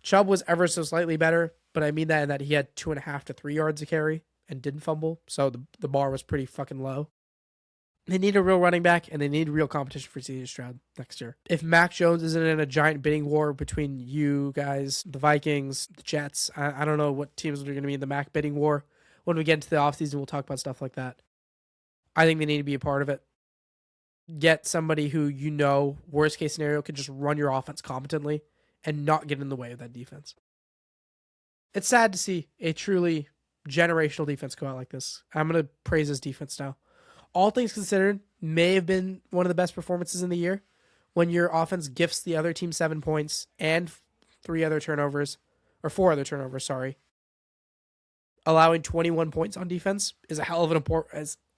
S1: Chubb was ever so slightly better, but I mean that in that he had 2.5 to 3 yards a carry and didn't fumble. So the bar was pretty fucking low. They need a real running back, and they need real competition for CJ Stroud next year. If Mac Jones isn't in a giant bidding war between you guys, the Vikings, the Jets, I don't know what teams are going to be in the Mac bidding war. When we get into the offseason, we'll talk about stuff like that. I think they need to be a part of it. Get somebody who, worst case scenario, can just run your offense competently and not get in the way of that defense. It's sad to see a truly generational defense go out like this. I'm going to praise this defense now. All things considered, may have been one of the best performances in the year when your offense gifts the other team 7 points and 4 other turnovers, sorry. Allowing 21 points on defense is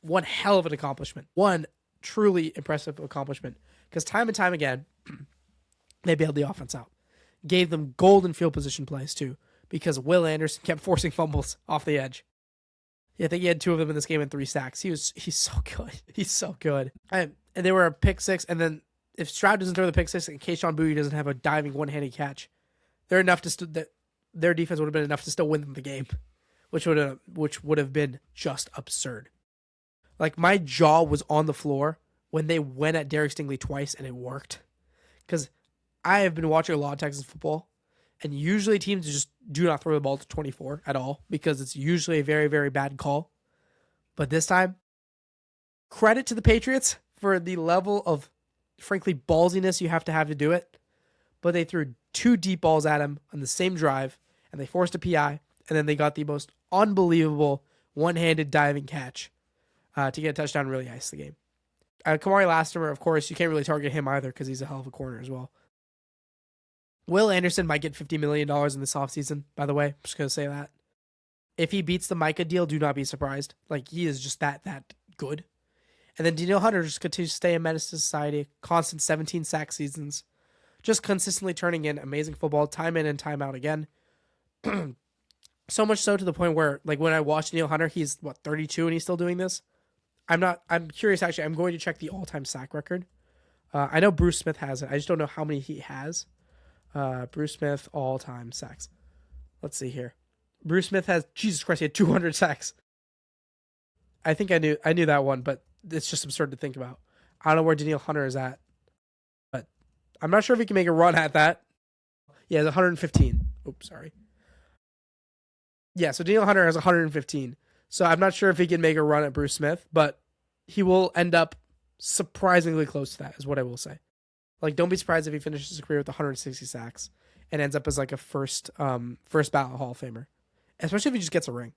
S1: one hell of an accomplishment. One truly impressive accomplishment. Because time and time again, they bailed the offense out. Gave them golden field position plays too, because Will Anderson kept forcing fumbles off the edge. Yeah, I think he had 2 of them in this game and 3 sacks. He's so good. He's so good. And they were a pick 6, and then if Stroud doesn't throw the pick 6 and Keyshawn Boutte doesn't have a diving one-handed catch, their defense would have been enough to still win them the game, which would have been just absurd. Like, my jaw was on the floor when they went at Derek Stingley twice and it worked. Because I have been watching a lot of Texas football, and usually teams just do not throw the ball to 24 at all because it's usually a very, very bad call. But this time, credit to the Patriots for the level of, frankly, ballsiness you have to do it. But they threw 2 deep balls at him on the same drive, and they forced a PI, and then they got the most unbelievable one-handed diving catch to get a touchdown and really ice the game. Kamari Lastimer, of course, you can't really target him either because he's a hell of a corner as well. Will Anderson might get $50 million in this offseason, by the way. I'm just going to say that. If he beats the Micah deal, do not be surprised. Like, he is just that good. And then Danielle Hunter just continues to stay a menace to society. Constant 17 sack seasons. Just consistently turning in amazing football, time in and time out again. So much so to the point where, like, when I watch Danielle Hunter, he's 32 and he's still doing this. I'm curious, actually. I'm going to check the all-time sack record. I know Bruce Smith has it. I just don't know how many he has. Bruce Smith all-time sacks. Let's see here. Bruce Smith has, Jesus Christ, he had 200 sacks. I think I knew that one, but it's just absurd to think about. I don't know where Danielle Hunter is at, but I'm not sure if he can make a run at that. Yeah, it's 115. Oops, sorry. Yeah, so Danielle Hunter has 115. So I'm not sure if he can make a run at Bruce Smith, but he will end up surprisingly close to that, is what I will say. Like, don't be surprised if he finishes his career with 160 sacks and ends up as like a first ballot Hall of Famer, especially if he just gets a ring.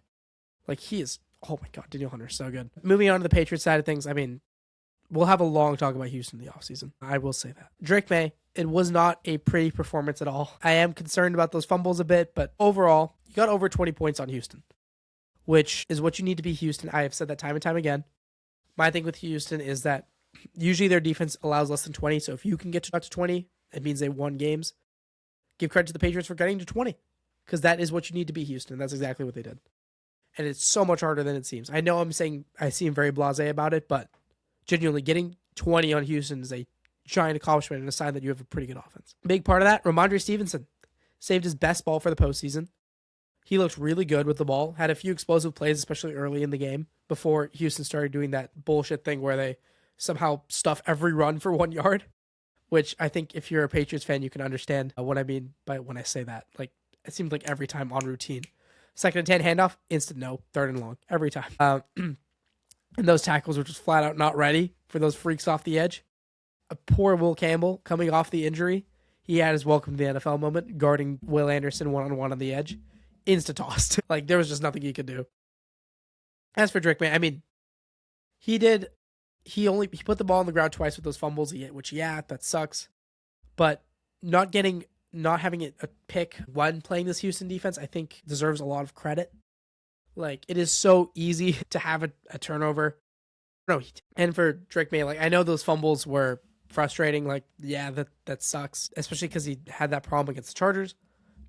S1: Like, he is, oh my God, Danielle Hunter is so good. Moving on to the Patriots side of things, I mean, we'll have a long talk about Houston in the offseason. I will say that. Drake May, it was not a pretty performance at all. I am concerned about those fumbles a bit, but overall, you got over 20 points on Houston, which is what you need to be Houston. I have said that time and time again. My thing with Houston is that usually their defense allows less than 20, so if you can get to 20, it means they won games. Give credit to the Patriots for getting to 20, because that is what you need to be Houston. That's exactly what they did. And it's so much harder than it seems. I know I seem very blasé about it, but genuinely getting 20 on Houston is a giant accomplishment and a sign that you have a pretty good offense. Big part of that, Ramondre Stevenson saved his best ball for the postseason. He looked really good with the ball, had a few explosive plays, especially early in the game, before Houston started doing that bullshit thing where they somehow stuff every run for 1 yard, which I think if you're a Patriots fan, you can understand what I mean by when I say that. Like, it seems like every time on routine. 2nd and 10 handoff, instant no, 3rd and long, every time. And those tackles were just flat out not ready for those freaks off the edge. A poor Will Campbell coming off the injury. He had his welcome to the NFL moment, guarding Will Anderson one-on-one on the edge. Insta-tossed. Like, there was just nothing he could do. As for Drake May, I mean, he put the ball on the ground twice with those fumbles, which, yeah, that sucks. But not having it a pick when playing this Houston defense, I think deserves a lot of credit. Like, it is so easy to have a turnover. No, and for Drake May, like, I know those fumbles were frustrating. Like, yeah, that sucks, especially because he had that problem against the Chargers.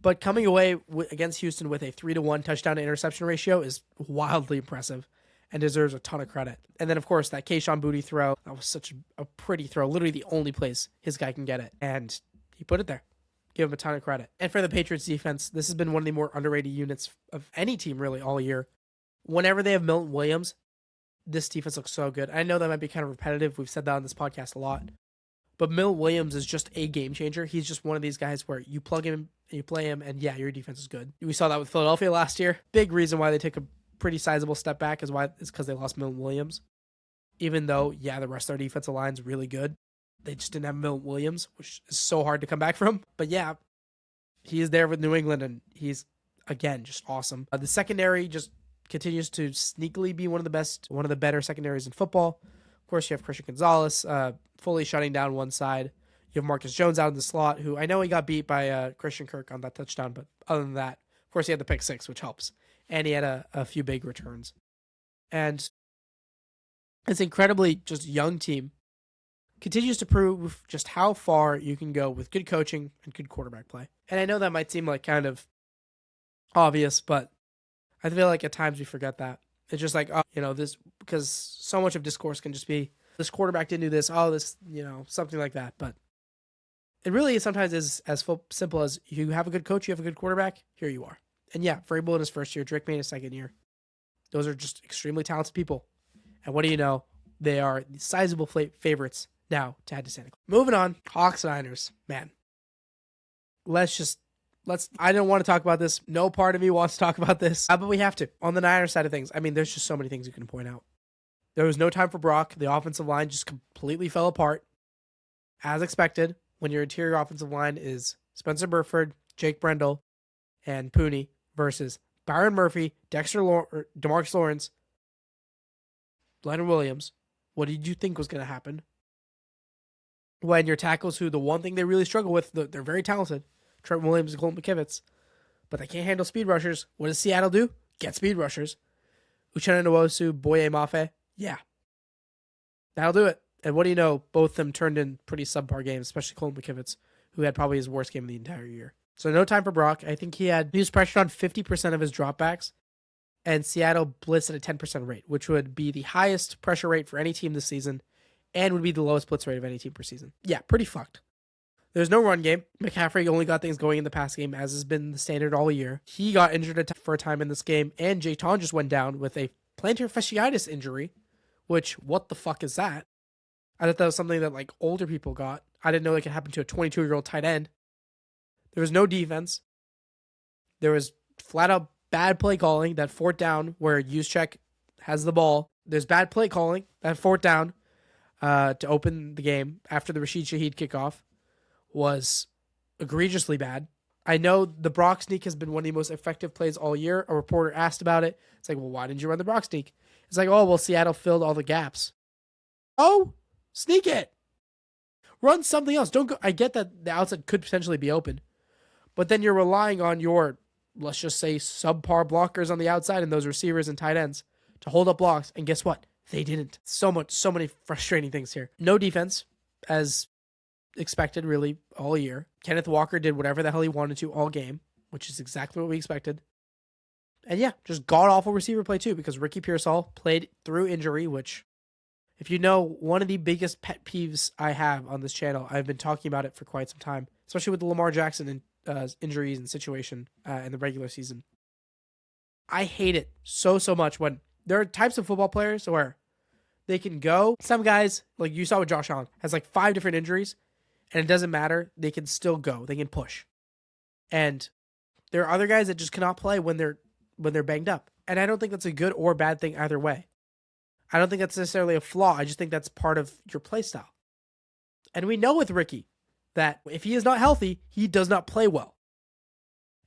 S1: But coming away against Houston with a 3-to-1 touchdown to interception ratio is wildly impressive and deserves a ton of credit. And then, of course, that Kayshon Boutte throw, that was such a pretty throw, literally the only place his guy can get it. And he put it there. Give him a ton of credit. And for the Patriots defense, this has been one of the more underrated units of any team really all year. Whenever they have Milton Williams, this defense looks so good. I know that might be kind of repetitive. We've said that on this podcast a lot. But Milton Williams is just a game changer. He's just one of these guys where you plug him and you play him, and yeah, your defense is good. We saw that with Philadelphia last year. Big reason why they took a pretty sizable step back is because they lost Milton Williams. Even though, yeah, the rest of their defensive line's really good. They just didn't have Milton Williams, which is so hard to come back from. But yeah, he is there with New England, and he's, again, just awesome. The secondary just continues to sneakily be one of the better secondaries in football. Of course, you have Christian Gonzalez fully shutting down one side. You have Marcus Jones out in the slot, who I know he got beat by Christian Kirk on that touchdown, but other than that, of course, he had the pick six, which helps. And he had a few big returns. And this incredibly just young team continues to prove just how far you can go with good coaching and good quarterback play. And I know that might seem like kind of obvious, but I feel like at times we forget that. It's just like, this, because so much of discourse can just be, this quarterback didn't do this, something like that. But it really sometimes is as simple as you have a good coach, you have a good quarterback, here you are. And yeah, Vrabel in his first year, Drake May in his second year. Those are just extremely talented people. And what do you know? They are sizable favorites now to head to Santa Clara. Moving on, Hawks Niners. Man, I don't want to talk about this. No part of me wants to talk about this, but we have to. On the Niners side of things, I mean, there's just so many things you can point out. There was no time for Brock. The offensive line just completely fell apart. As expected, when your interior offensive line is Spencer Burford, Jake Brendel, and Pooney versus Byron Murphy, DeMarcus Lawrence, Leonard Williams, what did you think was going to happen? When your tackles, who the one thing they really struggle with, they're very talented, Trent Williams and Colton McKivitz, but they can't handle speed rushers. What does Seattle do? Get speed rushers. Uchenna Nwosu, Boye Mafe. Yeah. That'll do it. And what do you know? Both of them turned in pretty subpar games, especially Colton McKivitz, who had probably his worst game of the entire year. So no time for Brock. I think he was pressured on 50% of his dropbacks, and Seattle blitzed at a 10% rate, which would be the highest pressure rate for any team this season and would be the lowest blitz rate of any team per season. Yeah, pretty fucked. There's no run game. McCaffrey only got things going in the pass game, as has been the standard all year. He got injured for a time in this game, and Jayton just went down with a plantar fasciitis injury, which, what the fuck is that? I thought that was something that, like, older people got. I didn't know it could happen to a 22-year-old tight end. There was no defense. There was flat-out bad play calling, that fourth down where Juszczyk has the ball. There's bad play calling, that fourth down to open the game after the Rashid Shaheed kickoff was egregiously bad. I know the Brock sneak has been one of the most effective plays all year. A reporter asked about it. It's like, well, why didn't you run the Brock sneak? It's like, oh, well, Seattle filled all the gaps. Oh, sneak it. Run something else. Don't go. I get that the outside could potentially be open, but then you're relying on your, let's just say, subpar blockers on the outside and those receivers and tight ends to hold up blocks. And guess what? They didn't. So many frustrating things here. No defense, as expected, really, all year. Kenneth Walker did whatever the hell he wanted to all game, which is exactly what we expected. And yeah, just god-awful receiver play too, because Ricky Pearsall played through injury, which, if you know, one of the biggest pet peeves I have on this channel, I've been talking about it for quite some time, especially with the Lamar Jackson injuries and situation in the regular season. I hate it so much when there are types of football players where they can go. Some guys, like you saw with Josh Allen, has like 5 different injuries, and it doesn't matter. They can still go. They can push. And there are other guys that just cannot play when they're banged up. And I don't think that's a good or bad thing either way. I don't think that's necessarily a flaw. I just think that's part of your play style. And we know with Ricky that if he is not healthy, he does not play well.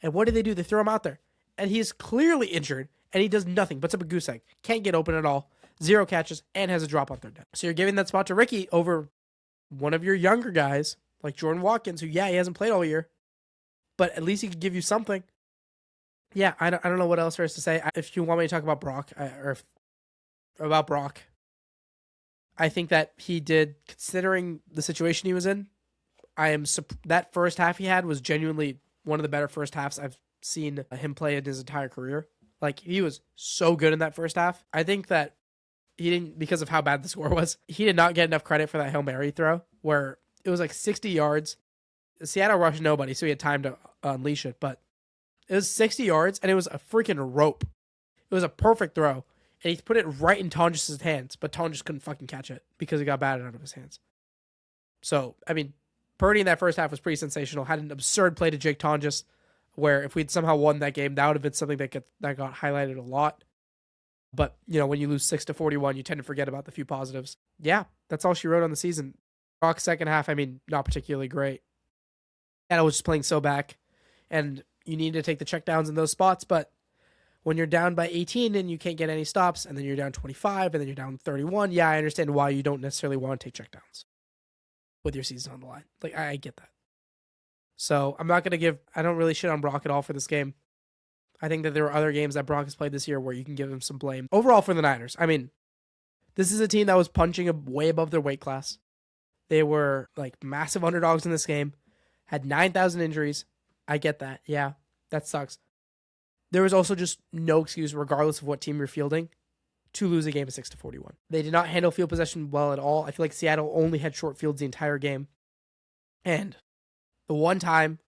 S1: And what do? They throw him out there. And he is clearly injured, and he does nothing. Puts up a goose egg. Can't get open at all. 0 catches, and has a drop on third down. So you're giving that spot to Ricky over one of your younger guys, like Jordan Watkins, who, yeah, he hasn't played all year, but at least he could give you something. Yeah, I don't know what else there is to say. If you want me to talk about Brock, about Brock, I think that he did, considering the situation he was in, that first half he had was genuinely one of the better first halves I've seen him play in his entire career. Like, he was so good in that first half. I think that he didn't, because of how bad the score was, he did not get enough credit for that Hail Mary throw where it was like 60 yards. Seattle rushed nobody, so he had time to unleash it, but it was 60 yards, and it was a freaking rope. It was a perfect throw, and he put it right in Tonjes' hands, but Tonjes couldn't fucking catch it because it got batted out of his hands. So, I mean, Purdy in that first half was pretty sensational. Had an absurd play to Jake Tonjes, where if we'd somehow won that game, that would have been something that got highlighted a lot. But, you know, when you lose 6-41, you tend to forget about the few positives. Yeah, that's all she wrote on the season. Brock's second half, I mean, not particularly great. And I was just playing so back, and you need to take the checkdowns in those spots, but when you're down by 18 and you can't get any stops, and then you're down 25, and then you're down 31, yeah, I understand why you don't necessarily want to take checkdowns with your season on the line. Like, I get that. So I'm not going to I don't really shit on Brock at all for this game. I think that there are other games that Brock has played this year where you can give him some blame. Overall for the Niners, I mean, this is a team that was punching way above their weight class. They were like massive underdogs in this game, had 9,000 injuries. I get that. Yeah, that sucks. There was also just no excuse, regardless of what team you're fielding, to lose a game of 6-41. They did not handle field possession well at all. I feel like Seattle only had short fields the entire game. And the one time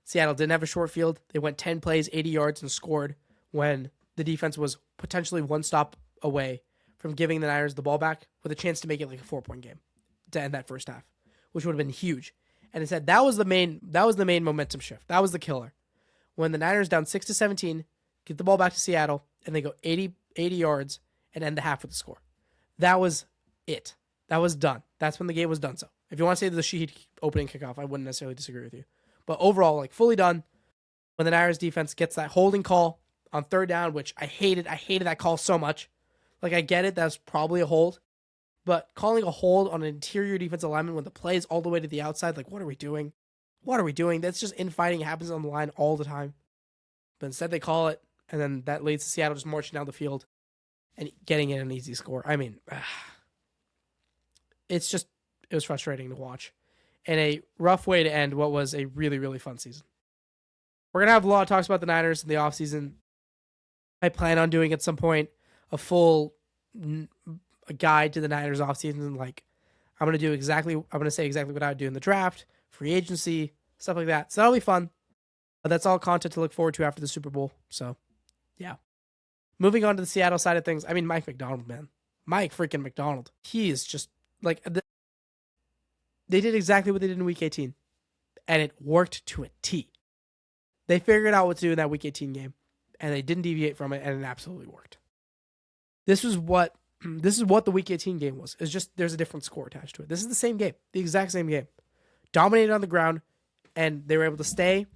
S1: Seattle didn't have a short field, they went 10 plays, 80 yards, and scored when the defense was potentially one stop away from giving the Niners the ball back with a chance to make it like a 4-point game to end that first half, which would have been huge. And instead, that was the main momentum shift. That was the killer. When the Niners down 6-17, get the ball back to Seattle, and they go 80 yards and end the half with a score. That was it. That was done. That's when the game was done. So if you want to say the Shaheed opening kickoff, I wouldn't necessarily disagree with you. But overall, like, fully done. When the Niners defense gets that holding call on third down, which I hated. I hated that call so much. Like, I get it. That was probably a hold. But calling a hold on an interior defensive lineman when the play is all the way to the outside, like, what are we doing? What are we doing? That's just infighting. It happens on the line all the time. But instead they call it, and then that leads to Seattle just marching down the field and getting in an easy score. I mean, it was frustrating to watch. And a rough way to end what was a really, really fun season. we're going to have a lot of talks about the Niners in the offseason. I plan on doing at some point a full guide to the Niners offseason. Like, I'm going to say exactly what I would do in the draft, free agency, stuff like that. So that'll be fun. But that's all content to look forward to after the Super Bowl. So, yeah. Moving on to the Seattle side of things. I mean, Mike McDonald, man. Mike freaking McDonald. He is just like, they did exactly what they did in Week 18. And it worked to a T. They figured out what to do in that Week 18 game. And they didn't deviate from it, and it absolutely worked. This is what the Week 18 game was. It's just there's a different score attached to it. This is the same game. The exact same game. Dominated on the ground, and they were able to stay.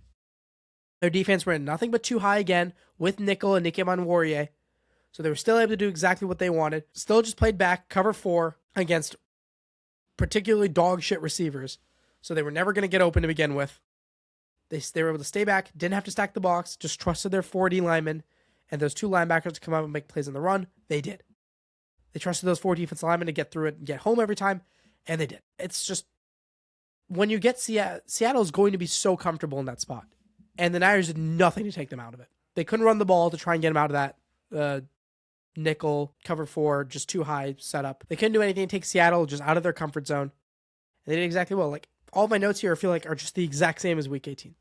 S1: Their defense ran nothing but too high again with nickel and Nicky Manwarrior. So they were still able to do exactly what they wanted. Still just played back, cover 4 against particularly dog shit receivers. So they were never going to get open to begin with. They were able to stay back, didn't have to stack the box, just trusted their 4D linemen and those 2 linebackers to come out and make plays on the run. They did. They trusted those 4 defensive linemen to get through it and get home every time, and they did. It's just, when you get Seattle is going to be so comfortable in that spot. And the Niners did nothing to take them out of it. They couldn't run the ball to try and get them out of that nickel, cover 4, just too high setup. They couldn't do anything to take Seattle just out of their comfort zone. And they did exactly well. Like, all of my notes here I feel like are just the exact same as Week 18.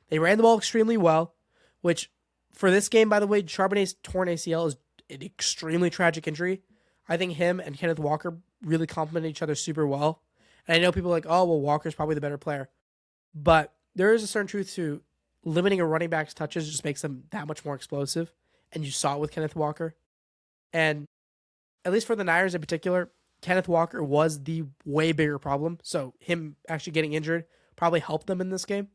S1: They ran the ball extremely well, which for this game, by the way, Charbonnet's torn ACL is an extremely tragic injury. I think him and Kenneth Walker really complement each other super well. And I know people are like, oh, well, Walker's probably the better player. But there is a certain truth to limiting a running back's touches just makes them that much more explosive. And you saw it with Kenneth Walker. And at least for the Niners in particular, Kenneth Walker was the way bigger problem. So him actually getting injured probably helped them in this game.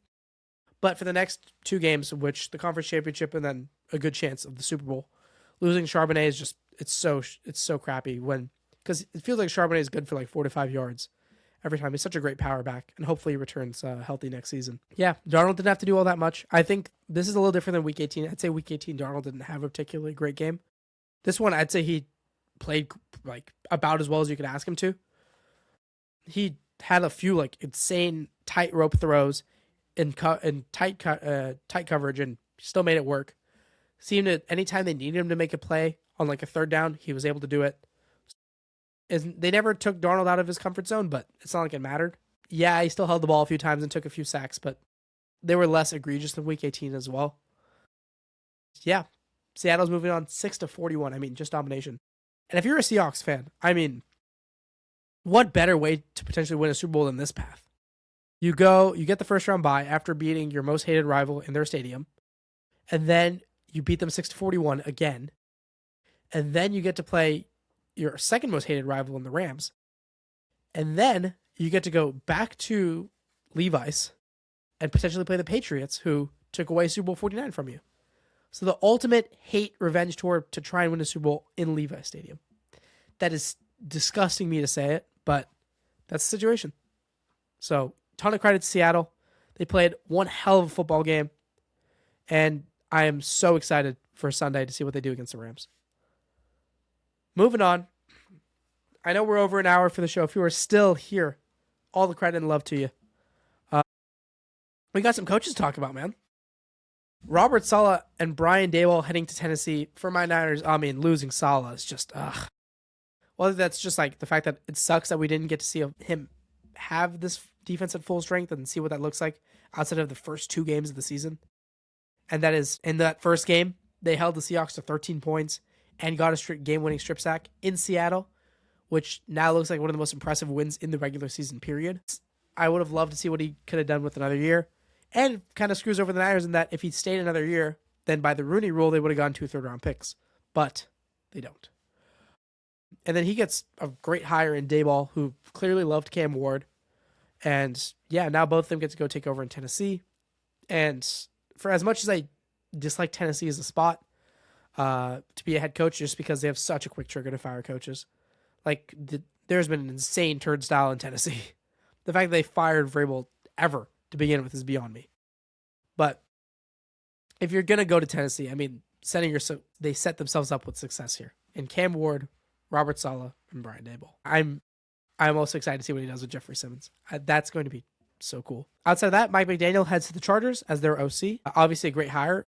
S1: But for the next 2 games, which the conference championship and then a good chance of the Super Bowl, losing Charbonnet is just, it's so crappy because it feels like Charbonnet is good for like 4 to 5 yards every time. He's such a great power back, and hopefully he returns healthy next season. Yeah, Darnold didn't have to do all that much. I think this is a little different than Week 18. I'd say Week 18, Darnold didn't have a particularly great game. This one, I'd say he played like about as well as you could ask him to. He had a few like insane tightrope throws in tight coverage and still made it work. Seemed to anytime they needed him to make a play on like a 3rd down, he was able to do it. They never took Darnold out of his comfort zone, but it's not like it mattered. Yeah, he still held the ball a few times and took a few sacks, but they were less egregious than Week 18 as well. Yeah, Seattle's moving on 6-41. I mean, just domination. And if you're a Seahawks fan, I mean, what better way to potentially win a Super Bowl than this path? You get the first round bye after beating your most hated rival in their stadium, and then you beat them 6-41 again, and then you get to play your second most hated rival in the Rams, and then you get to go back to Levi's and potentially play the Patriots, who took away Super Bowl 49 from you. So the ultimate hate revenge tour to try and win a Super Bowl in Levi Stadium. That is disgusting me to say it, but that's the situation. So ton of credit to Seattle. They played one hell of a football game, and I am so excited for Sunday to see what they do against the Rams. Moving on. I know we're over an hour for the show. If you are still here, all the credit and love to you. We got some coaches to talk about, man. Robert Saleh and Brian Daboll heading to Tennessee. For my Niners, I mean, losing Saleh is just, ugh. Well, that's just like the fact that it sucks that we didn't get to see him have this defense at full strength and see what that looks like outside of the first 2 games of the season. And that is, in that first game, they held the Seahawks to 13 points and got a game-winning strip sack in Seattle, which now looks like one of the most impressive wins in the regular season period. I would have loved to see what he could have done with another year. And kind of screws over the Niners in that if he stayed another year, then by the Rooney Rule, they would have gotten 2 third-round picks. But they don't. And then he gets a great hire in Daboll, who clearly loved Cam Ward. And yeah, now both of them get to go take over in Tennessee. And for as much as I dislike Tennessee as a spot to be a head coach, just because they have such a quick trigger to fire coaches, like there's been an insane turnstile in Tennessee. The fact that they fired Vrabel ever to begin with is beyond me. But if you're gonna go to Tennessee, I mean, they set themselves up with success here. And Cam Ward, Robert Saleh, and Brian Daboll. I'm also excited to see what he does with Jeffrey Simmons. That's going to be So cool. Outside of that, Mike McDaniel heads to the Chargers as their OC. Obviously a great hire.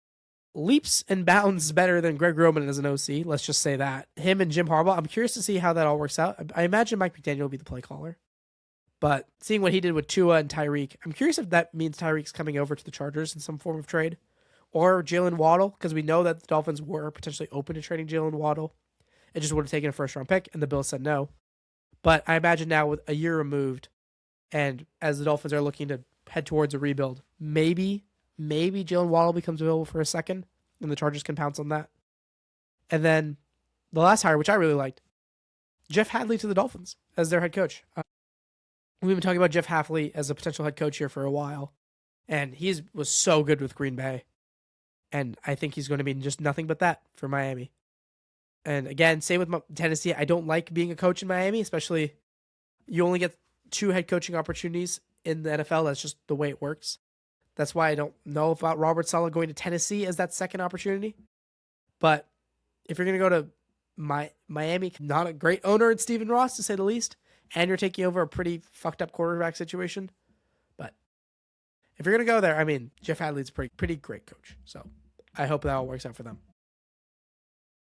S1: Leaps and bounds better than Greg Roman as an OC. Let's just say that. Him and Jim Harbaugh, I'm curious to see how that all works out. I imagine Mike McDaniel will be the play caller. But seeing what he did with Tua and Tyreek, I'm curious if that means Tyreek's coming over to the Chargers in some form of trade. Or Jalen Waddle, because we know that the Dolphins were potentially open to trading Jalen Waddle. It just would have taken a first-round pick, and the Bills said no. But I imagine now with a year removed, and as the Dolphins are looking to head towards a rebuild, maybe Jalen Waddle becomes available for a second, and the Chargers can pounce on that. And then the last hire, which I really liked, Jeff Hadley to the Dolphins as their head coach. We've been talking about Jeff Hadley as a potential head coach here for a while, and he was so good with Green Bay. And I think he's going to be just nothing but that for Miami. And again, same with Tennessee. I don't like being a coach in Miami, especially you only get 2 head coaching opportunities in the NFL. That's just the way it works. That's why I don't know about Robert Saleh going to Tennessee as that second opportunity. But if you're going to go to Miami, not a great owner in Stephen Ross, to say the least, and you're taking over a pretty fucked up quarterback situation. But if you're going to go there, I mean, Jeff Hadley's a pretty great coach. So I hope that all works out for them.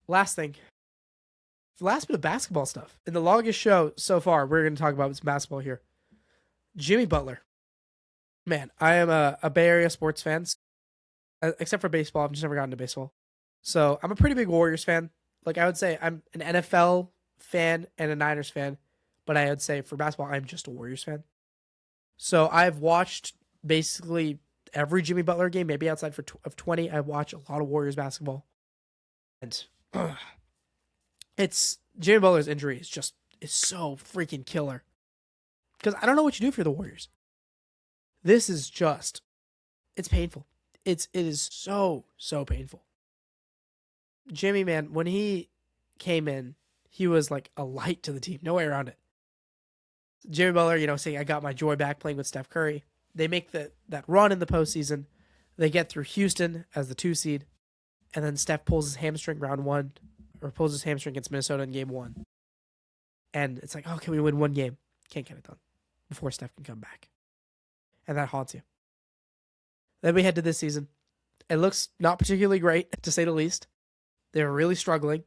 S1: Last thing. The last bit of basketball stuff. In the longest show so far, we're going to talk about some basketball here. Jimmy Butler. Man, I am a Bay Area sports fan. Except for baseball. I've just never gotten to baseball. So I'm a pretty big Warriors fan. Like I would say I'm an NFL fan and a Niners fan. But I would say for basketball, I'm just a Warriors fan. So I've watched basically every Jimmy Butler game, maybe outside of 20. I watch a lot of Warriors basketball. And it's Jimmy Butler's injury is so freaking killer. Because I don't know what you do for the Warriors. This is it's painful. It is so painful. Jimmy, man, when he came in, he was like a light to the team. No way around it. Jimmy Butler, saying, I got my joy back playing with Steph Curry. They make that run in the postseason. They get through Houston as the 2 seed. And then Steph pulls his hamstring pulls his hamstring against Minnesota in game 1. And it's like, oh, can we win 1 game? Can't get it done before Steph can come back. And that haunts you. Then we head to this season. It looks not particularly great, to say the least. They're really struggling.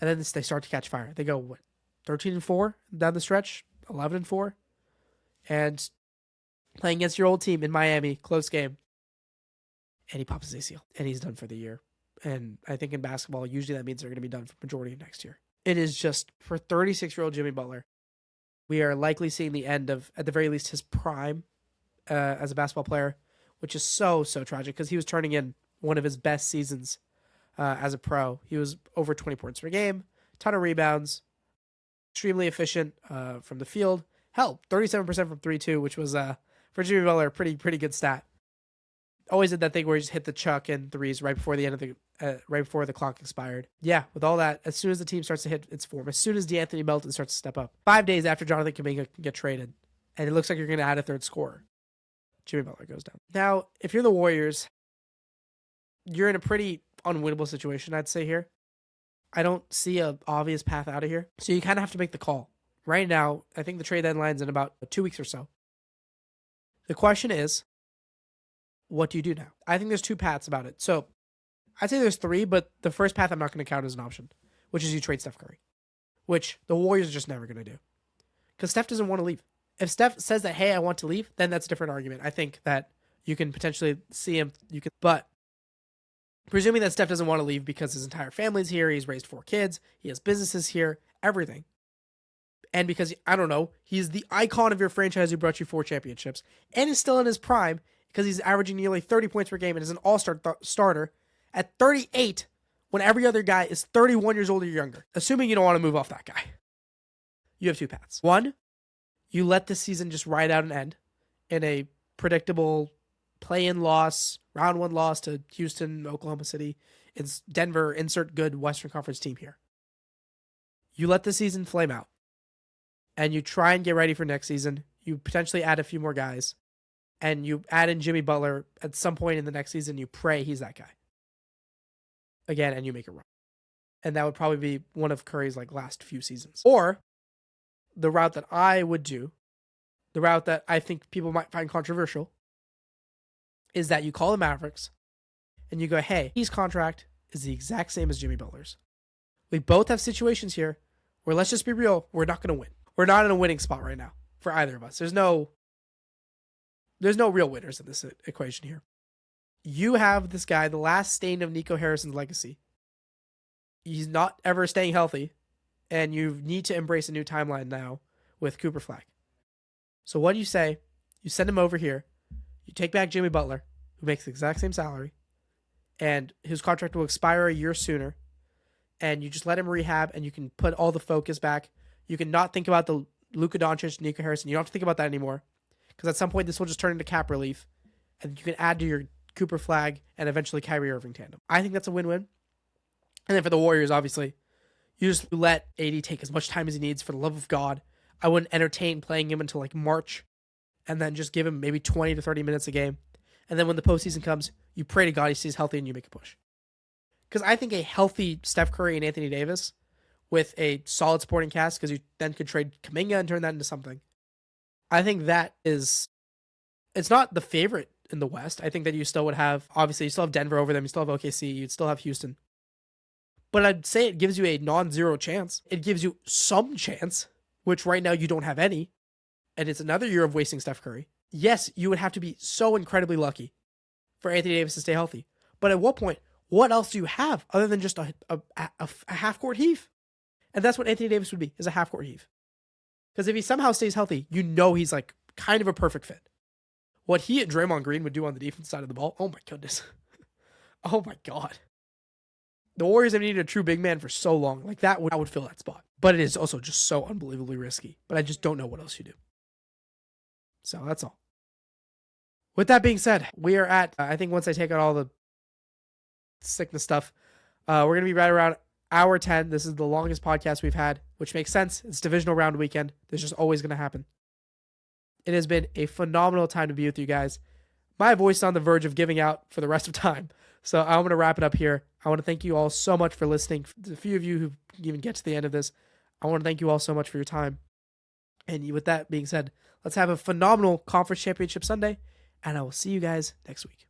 S1: And then they start to catch fire. They go, 13-4 down the stretch? 11-4, and playing against your old team in Miami, close game, and he pops his ACL, and he's done for the year. And I think in basketball, usually that means they're going to be done for the majority of next year. It is just, for 36-year-old Jimmy Butler, we are likely seeing the end of, at the very least, his prime as a basketball player, which is so tragic, because he was turning in one of his best seasons as a pro. He was over 20 points per game, ton of rebounds, extremely efficient from the field. Hell, 37% from 3-2, which was for Jimmy Butler a pretty good stat. Always did that thing where he just hit the chuck in threes right before the end of right before the clock expired. Yeah, with all that, as soon as the team starts to hit its form, as soon as DeAnthony Melton starts to step up, 5 days after Jonathan Kuminga can get traded, and it looks like you're going to add a third scorer, Jimmy Butler goes down. Now, if you're the Warriors, you're in a pretty unwinnable situation, I'd say here. I don't see an obvious path out of here. So you kind of have to make the call. Right now, I think the trade deadline's in about 2 weeks or so. The question is, what do you do now? I think there's 2 paths about it. So I'd say there's 3, but the first path I'm not going to count as an option, which is you trade Steph Curry, which the Warriors are just never going to do. Because Steph doesn't want to leave. If Steph says that, hey, I want to leave, then that's a different argument. I think that you can potentially see him, but presuming that Steph doesn't want to leave because his entire family's here, he's raised 4 kids, he has businesses here, everything. And because, I don't know, he's the icon of your franchise who brought you 4 championships and is still in his prime because he's averaging nearly 30 points per game and is an all-star starter at 38 when every other guy is 31 years old or younger. Assuming you don't want to move off that guy. You have 2 paths. 1, you let this season just ride out and end in a predictable play-in loss, round 1 loss to Houston, Oklahoma City. It's Denver, insert good Western Conference team here. You let the season flame out, and you try and get ready for next season. You potentially add a few more guys, and you add in Jimmy Butler at some point in the next season. You pray he's that guy. Again, and you make a run. And that would probably be one of Curry's last few seasons. Or the route that I would do, the route that I think people might find controversial is that you call the Mavericks and you go, hey, his contract is the exact same as Jimmy Butler's. We both have situations here where, let's just be real, we're not going to win. We're not in a winning spot right now for either of us. There's no real winners in this equation here. You have this guy, the last stain of Nico Harrison's legacy. He's not ever staying healthy, and you need to embrace a new timeline now with Cooper Flagg. So what do you say? You send him over here. You take back Jimmy Butler, who makes the exact same salary, and his contract will expire a year sooner, and you just let him rehab, and you can put all the focus back. You can not think about the Luka Doncic, Nico Harrison. You don't have to think about that anymore, because at some point this will just turn into cap relief, and you can add to your Cooper Flagg and eventually Kyrie Irving tandem. I think that's a win-win. And then for the Warriors, obviously, you just let AD take as much time as he needs, for the love of God. I wouldn't entertain playing him until like March, and then just give him maybe 20 to 30 minutes a game. And then when the postseason comes, you pray to God he stays healthy and you make a push. Because I think a healthy Steph Curry and Anthony Davis with a solid supporting cast, because you then could trade Kuminga and turn that into something. I think that is, it's not the favorite in the West. I think that you still would have, obviously, you still have Denver over them. You still have OKC. You'd still have Houston. But I'd say it gives you a non-zero chance. It gives you some chance, which right now you don't have any. And it's another year of wasting Steph Curry. Yes, you would have to be so incredibly lucky for Anthony Davis to stay healthy. But at what point, what else do you have other than just a half-court heave? And that's what Anthony Davis would be, is a half-court heave. Because if he somehow stays healthy, you know he's like kind of a perfect fit. What he and Draymond Green would do on the defense side of the ball, oh my goodness. Oh my God. The Warriors have needed a true big man for so long. Like I would fill that spot. But it is also just so unbelievably risky. But I just don't know what else you do. So that's all. With that being said, we are at, I think once I take out all the sickness stuff, we're going to be right around hour 10. This is the longest podcast we've had, which makes sense. It's Divisional Round Weekend. This is just always going to happen. It has been a phenomenal time to be with you guys. My voice is on the verge of giving out for the rest of time. So I'm going to wrap it up here. I want to thank you all so much for listening. The few of you who even get to the end of this, I want to thank you all so much for your time. And with that being said, let's have a phenomenal Conference Championship Sunday, and I will see you guys next week.